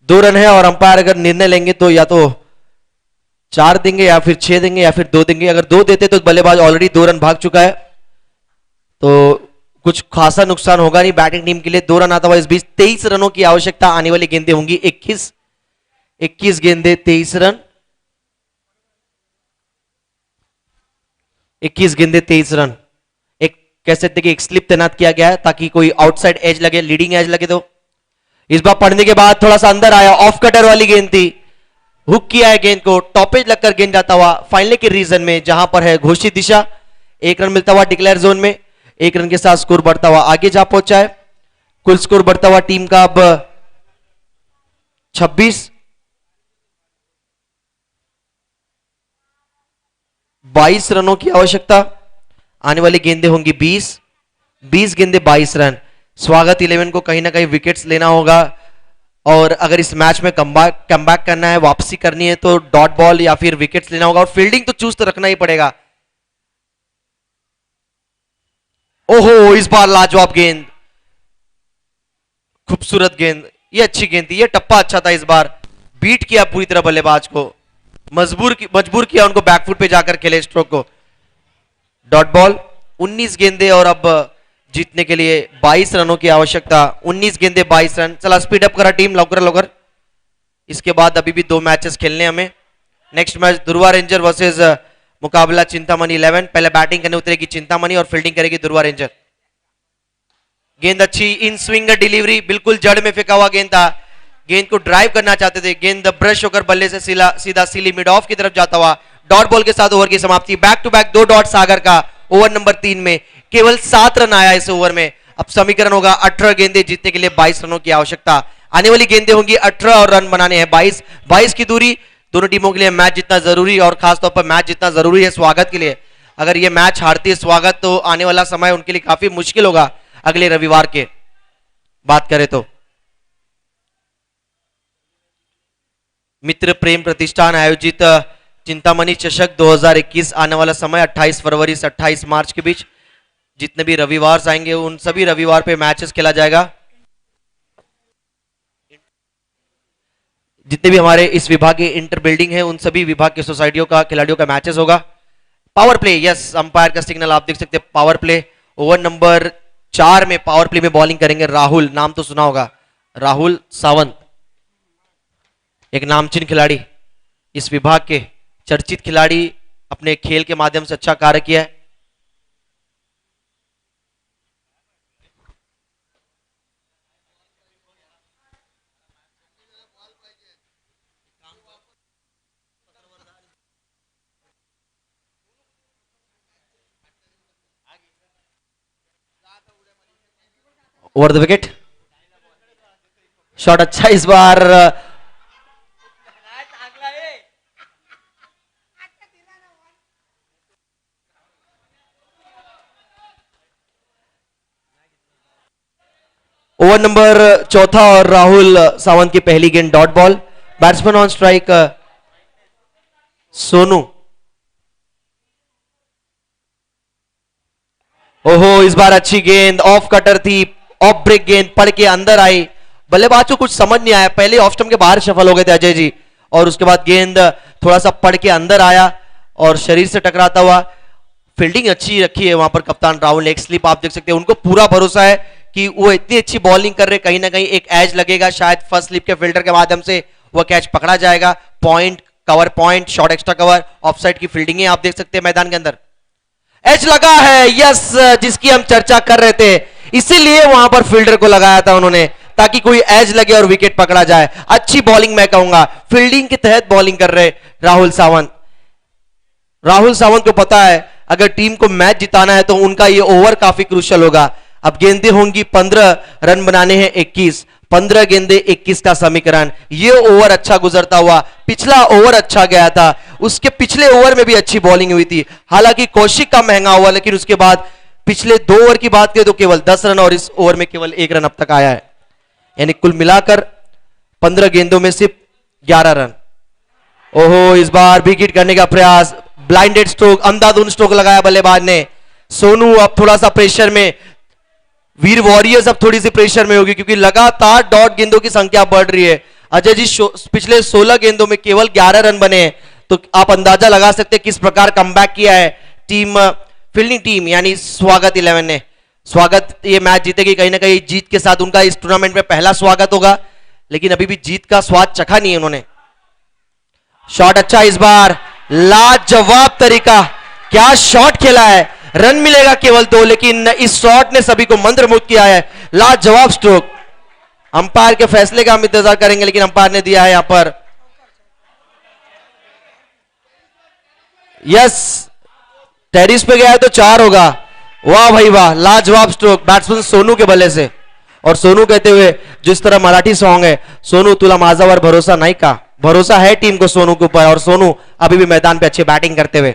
2 रन है और अंपायर अगर निर्णय लेंगे तो या तो 4 देंगे या फिर 6 देंगे या फिर 2 देंगे. अगर 2 देते तो बल्लेबाज ऑलरेडी 2 रन भाग चुका है, तो कुछ खासा नुकसान होगा नहीं बैटिंग टीम के लिए. 2 रन आता हुआ इस बीच. 23 रनों की आवश्यकता. आने वाली गेंदें होंगी 21 गेंदे 23 रन. 21 गेंदे 23 रन. एक कह सकते कि एक स्लिप तैनात किया गया है ताकि कोई आउटसाइड एज लगे, लीडिंग एज लगे. तो इस बार पढ़ने के बाद थोड़ा सा अंदर आया. ऑफ कटर वाली गेंद थी. हुक किया है गेंद को. टॉपेज लगकर गेंद जाता हुआ फाइनल के रीजन में जहां पर है घोषित दिशा. 1 रन मिलता हुआ डिक्लेयर जोन में. 1 रन के साथ स्कोर बढ़ता हुआ आगे जा पहुंचा है. कुल स्कोर बढ़ता हुआ टीम का अब 26. 22 रनों की आवश्यकता. आने वाली गेंदें होंगी 20 गेंदे 22 रन. स्वागत 11 को कहीं ना कहीं विकेट्स लेना होगा और अगर इस मैच में कमबैक करना है, वापसी करनी है तो डॉट बॉल या फिर विकेट्स लेना होगा और फील्डिंग तो चुस्त रखना ही पड़ेगा. ओहो, इस बार लाजवाब गेंद, खूबसूरत गेंद. ये अच्छी गेंद थी. ये टप्पा अच्छा था. इस बार बीट किया पूरी तरह बल्लेबाज को. मजबूर किया उनको बैकफुट पे जाकर खेले स्ट्रोक को. Dot ball. 19 गेंदे और अब जीतने के लिए 22 रनों की आवश्यकता. 19 गेंदे 22 रन. चला स्पीड अप करा टीम, लवकर. इसके बाद अभी भी 2 मैचेस खेलने हमें. नेक्स्ट मैच दुर्वा रेंजर वर्सेस मुकाबला चिंतामणि 11. पहले बैटिंग करने उतरेगी चिंतामणि और फील्डिंग करेगी दुर्वा रेंजर. गेंद अच्छी, इन स्विंग डिलीवरी, बिल्कुल जड़ में फेंका हुआ गेंद था. गेंद को ड्राइव करना चाहते थे. गेंद ब्रश होकर बल्ले से सीधा सीली मिड ऑफ की तरफ जाता हुआ. डॉट बॉल के साथ ओवर की समाप्ति. बैक टू बैक 2 डॉट सागर का. ओवर नंबर 3 में केवल 7 रन आया इस ओवर में. अब समीकरण होगा 18 गेंदे जीतने के लिए 22 रनों की आवश्यकता. आने वाली गेंदें होंगी 18 और रन बनाने हैं 22 की दूरी. दोनों टीमों के लिए मैच जितना जरूरी और खासतौर पर मैच जितना जरूरी है स्वागत के लिए. अगर ये मैच हारती है स्वागत तो आने वाला समय उनके लिए काफी मुश्किल होगा अगले रविवार के बात करें तो। मित्र प्रेम प्रतिष्ठान आयोजित चिंतामणि चषक 2021 आने वाला समय 28 फरवरी से 28 मार्च के बीच जितने भी रविवार आएंगे उन सभी रविवार पे मैचेस खेला जाएगा। जितने भी हमारे इस विभाग के इंटर बिल्डिंग है उन सभी विभाग के सोसाइटियों का खिलाड़ियों का मैचेस होगा। पावर प्ले, यस, अंपायर का सिग्नल आप देख सकते हैं। पावर प्ले ओवर नंबर 4 में पावर प्ले में बॉलिंग करेंगे राहुल, नाम तो सुना होगा, राहुल सावंत, एक नामचीन खिलाड़ी, इस विभाग के चर्चित खिलाड़ी, अपने खेल के माध्यम से अच्छा कार्य किया है। ओवर द विकेट, शॉट अच्छा इस बार, ओवर नंबर 4 और राहुल सावंत की पहली गेंद dot ball. Batsman on strike Sonu. ओहो, इस बार अच्छी गेंद, ऑफ कटर थी, ऑफ ब्रेक गेंद पड़ के अंदर आई, बल्लेबाज को कुछ समझ नहीं आया, पहले ऑफ स्टंप के बाहर सफल हो गए थे अजय जी, और उसके बाद गेंद थोड़ा सा पड़ के अंदर आया और शरीर से टकराता हुआ। फील्डिंग अच्छी रखी है वहां पर कप्तान राहुल ने, एक स्लिप आप देख सकते हैं, उनको पूरा भरोसा है कि वो इतनी अच्छी बॉलिंग कर रहे, कहीं ना कहीं एक एज लगेगा, शायद फर्स्ट स्लिप के फील्डर के माध्यम से वह कैच पकड़ा जाएगा। Point, cover point, short extra cover, offside की फील्डिंग है आप देख सकते हैं मैदान के अंदर। एज लगा है, यस, जिसकी हम चर्चा कर रहे थे, इसीलिए वहां पर फील्डर को लगाया था उन्होंने, ताकि कोई एज लगे और विकेट पकड़ा जाए। अच्छी बॉलिंग मैं कहूंगा, फील्डिंग के तहत बॉलिंग कर रहे राहुल सावंत। राहुल सावंत को पता है अगर टीम को मैच जिताना है तो उनका ये ओवर काफी क्रूशियल होगा। अब गेंदें होंगी 15, रन बनाने हैं 21, 15 गेंदे 21 का समीकरण। ये ओवर अच्छा गुजरता हुआ, पिछला ओवर अच्छा गया था, उसके पिछले ओवर में भी अच्छी बॉलिंग हुई थी, हालांकि कौशिक का महंगा हुआ, लेकिन उसके बाद पिछले 2 ओवर की बात करें तो केवल 10 रन और इस ओवर में केवल 1 रन अब तक आया है, यानी कुल मिलाकर 15 गेंदों में सिर्फ 11 रन। ओहो, इस बार विकेट करने का प्रयास, ब्लाइंडेड स्ट्रोक, अंधाधुंध स्ट्रोक लगाया बल्लेबाज ने। सोनू अब थोड़ा सा प्रेशर में, वीर वॉरियर्स अब थोड़ी सी प्रेशर में होगी क्योंकि लगातार डॉट गेंदों की संख्या बढ़ रही है। अजय जी पिछले 16 गेंदों में केवल 11 रन बने हैं, तो आप अंदाजा लगा सकते हैं किस प्रकार कमबैक किया है टीम, फील्डिंग टीम यानी स्वागत 11 ने। स्वागत ये मैच जीतेगी, कहीं ना कहीं जीत के साथ उनका इस टूर्नामेंट में पहला स्वागत होगा, लेकिन अभी भी जीत का स्वाद चखा नहीं है उन्होंने। शॉट अच्छा इस बार, लाजवाब तरीका, क्या शॉट खेला है, रन मिलेगा केवल 2, लेकिन इस शॉट ने सभी को मंत्रमुग्ध किया है। लाजवाब स्ट्रोक, अंपायर के फैसले का हम इंतजार करेंगे, लेकिन अंपायर ने दिया है यहां पर यस, टेरिस पे गया है तो 4 होगा। वाह भाई वाह, लाजवाब स्ट्रोक बैट्समैन सोनू के बल्ले से, और सोनू कहते हुए जिस तरह मराठी सॉन्ग है, सोनू तुला माझावर भरोसा नहीं का, भरोसा है टीम को सोनू के ऊपर, और सोनू अभी भी मैदान पे अच्छी बैटिंग करते हुए।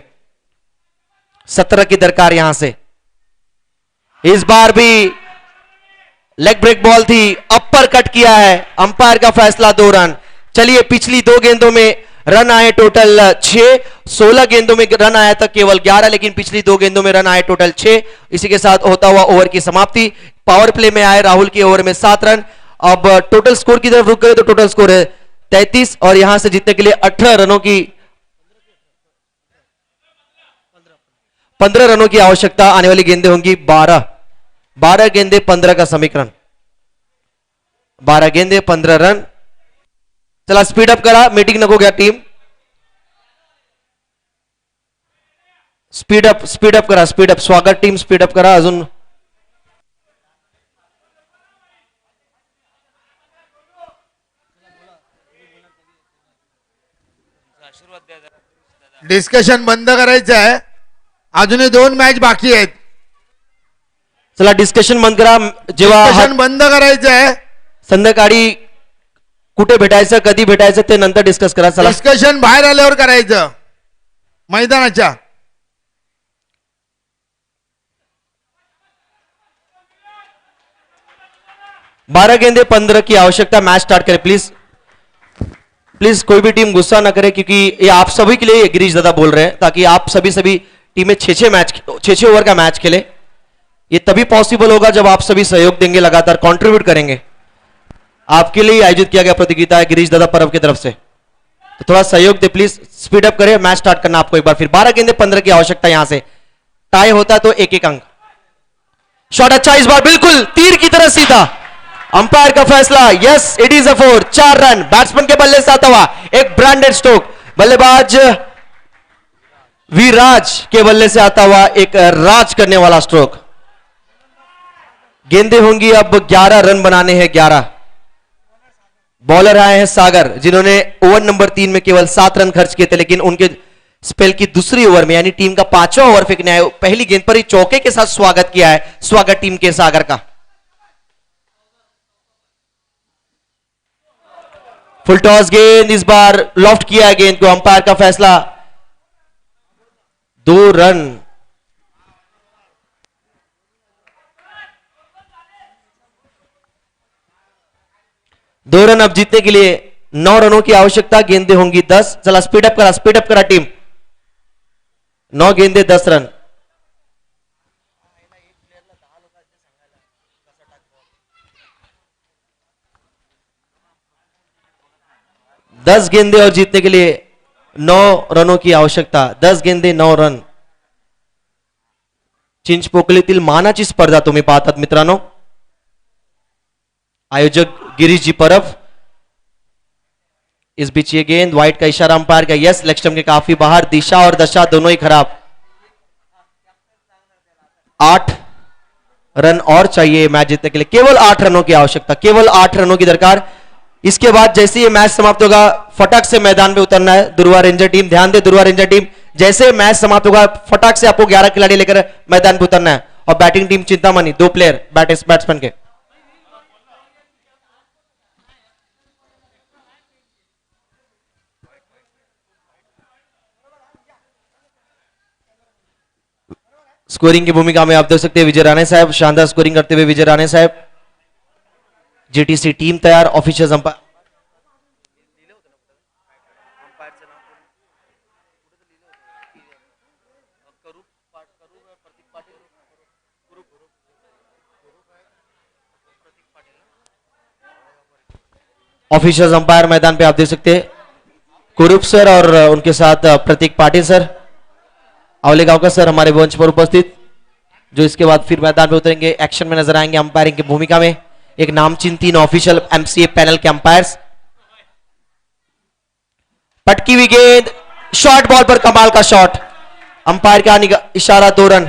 17 की दरकार यहां से, इस बार भी लेग ब्रेक बॉल थी, अपर कट किया है, अंपायर का फैसला 2 रन। चलिए, पिछली 2 गेंदों में रन आए टोटल 6, 16 गेंदों में रन आया था केवल 11, लेकिन पिछली 2 गेंदों में रन आए टोटल 6। इसी के साथ होता हुआ ओवर की समाप्ति। पावर प्ले में आए राहुल के ओवर में 7 रन। अब टोटल स्कोर की तरफ रुक गए तो टोटल स्कोर है 33, और यहां से जीतने के लिए 18 रनों की 15 रनों की आवश्यकता। आने वाली गेंदें होंगी 12 गेंदे 15 का समीकरण, 12 गेंदे 15 रन। चला स्पीड अप करा, मीटिंग नको गया टीम, स्पीड अप करा, स्पीड अप, स्वागत टीम स्पीड अप करा अजून। डिस्कशन बंद करायचं आहे, अजूनही 2 मॅच बाकी आहेत। चला डिस्कशन बंद करा, जेव्हा डिस्कशन बंद करायचं आहे, संध्याकाळी कुठे भेटायचं, कधी भेटायचं ते नंतर डिस्कस करा। चला डिस्कशन बाहेर आल्यावर करायचं मैदानाच्या। 12 गेंदे 15 की आवश्यकता। मैच स्टार्ट करें प्लीज। प्लीज कोई भी टीम गुस्सा ना करे, क्योंकि ये आप सभी के लिए गिरीश दादा बोल रहे हैं, ताकि आप सभी टीमें 6-6 ओवर का मैच खेले। ये तभी पॉसिबल होगा जब आप सभी सहयोग देंगे, लगातार कंट्रीब्यूट करेंगे। आपके लिए आयोजित किया गया प्रतियोगिता है गिरीश दादा पर्व की तरफ से, तो थोड़ा सहयोग दे प्लीज। स्पीड अप करें, मैच स्टार्ट करना आपको एक बार फिर। 12 गेंदे 15 की आवश्यकता। यहां से टाई होता है तो एक अंक। शॉट अच्छा इस बार, बिल्कुल तीर की तरह सीधा। अंपायर का फैसला, yes it is a 4। 4 run batsman के बल्ले से आता हुआ एक ब्रांडेड स्ट्रोक। बल्लेबाज विराज के बल्ले से आता हुआ एक राज करने वाला स्ट्रोक। गेंदे होंगी अब 11 रन बनाने हैं 11। बॉलर आए हैं सागर, जिन्होंने ओवर नंबर 3 में केवल 7 रन खर्च किए थे, लेकिन उनके स्पेल की दूसरी ओवर में, यानी टीम का 5वां ओवर फेंकने आए, पहली गेंद पर ही चौके के साथ स्वागत किया है। स्वागत टीम के सागर का। फुल टॉस गेंद, इस बार लॉफ्ट किया है गेंद को। अंपायर का फैसला 2 रन। दो रन अब जीतने के लिए 9 रनों की आवश्यकता। गेंदे होंगी 10। चला स्पीड अप करा टीम। 9 गेंदे 10 रन। दस गेंदे और जीतने के लिए 9 रनों की आवश्यकता। 10 गेंदे 9 रन. चिंचपोकलीतील मानाची स्पर्धा तुम्ही पाहतात मित्रांनो. आयोजक गिरीश जी परब. इस बीच ये गेंद वाइट का इशारा अंपायर का. यस, लेग स्टंप के काफी बाहर. दिशा और दशा दोनों ही खराब. 8 रन और चाहिए मैच जीतने के लिए. केवल 8 रनों की आवश्यकता. केवल 8 रनों की दरकार. इसके बाद जैसे ये मैच समाप्त होगा फटाक से मैदान पे उतरना है दुर्वा रेंजर टीम. ध्यान दे दुर्वा रेंजर टीम, जैसे मैच समाप्त होगा फटाक से आपको 11 खिलाड़ी लेकर मैदान पे उतरना है. और batting team Chintamani 2 player batsman के. स्कोरिंग की भूमिका में आप देख सकते हैं विजय राणे साहब. शानदार स्कोरिंग करते हुए विजय राणे साहब. जीटीसी टीम तैयार. ऑफिशियल अंपायर ऑफिशियल अंपायर मैदान पे आप देख सकते हैं कुरूप सर और उनके साथ प्रतीक पाटिल सर, आवलेगांवकर सर हमारे मंच पर उपस्थित, जो इसके बाद फिर मैदान पे उतरेंगे, एक्शन में नजर आएंगे अंपायरिंग की भूमिका में. एक नामचीन 3 ऑफिशियल एमसीए पैनल के अंपायर्स. पटकी हुई गेंद, शॉर्ट बॉल पर कमाल का शॉट. अंपायर का इशारा 2 रन.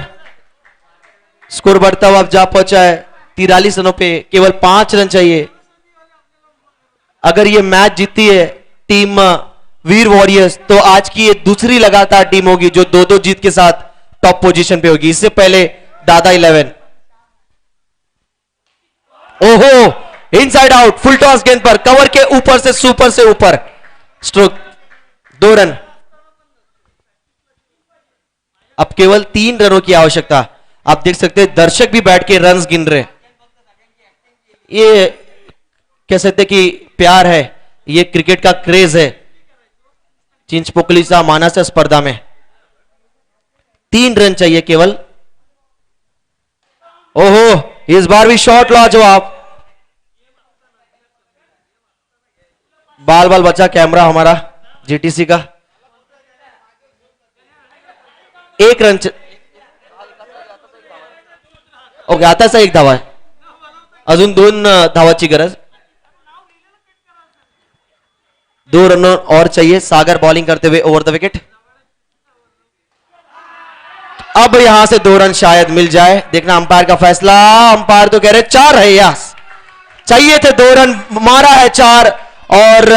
स्कोर बढ़ता हुआ अब जा पहुंचा है 43 रनों पे. केवल 5 रन चाहिए. अगर ये मैच जीती है टीम वीर वॉरियर्स, तो आज की ये दूसरी लगातार टीम होगी जो 2-2 जीत के साथ टॉप पोजीशन पे होगी. इससे पहले दादा 11. ओहो, इनसाइड आउट. फुल टॉस गेंद पर कवर के ऊपर से सुपर से ऊपर स्ट्रोक. 2 रन. अब केवल 3 रनों की आवश्यकता. आप देख सकते हैं दर्शक भी बैठ के रन्स गिन रहे. ये कह सकते कि प्यार है, ये क्रिकेट का क्रेज है चिंचपोकलीचा मानास स्पर्धा में. 3 रन चाहिए केवल. ओहो, इस बार भी शॉट लाजवाब. बाल बाल बचा कैमरा हमारा जीटीसी का. 1 रन. ओके, आताचा 1 धावा आहे. अजून 2 धावाची गरज. 2 रन और चाहिए. सागर बॉलिंग करते हुए ओवर द विकेट. अब यहां से 2 रन शायद मिल जाए. देखना अंपायर का फैसला. अंपायर तो कह रहे 4 है. यस, चाहिए थे 2 रन, मारा है 4 और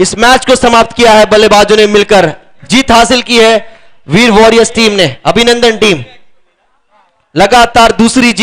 इस मैच को समाप्त किया है बल्लेबाजों ने मिलकर. जीत हासिल की है वीर वॉरियर्स टीम ने. अभिनंदन टीम, लगातार दूसरी जीत.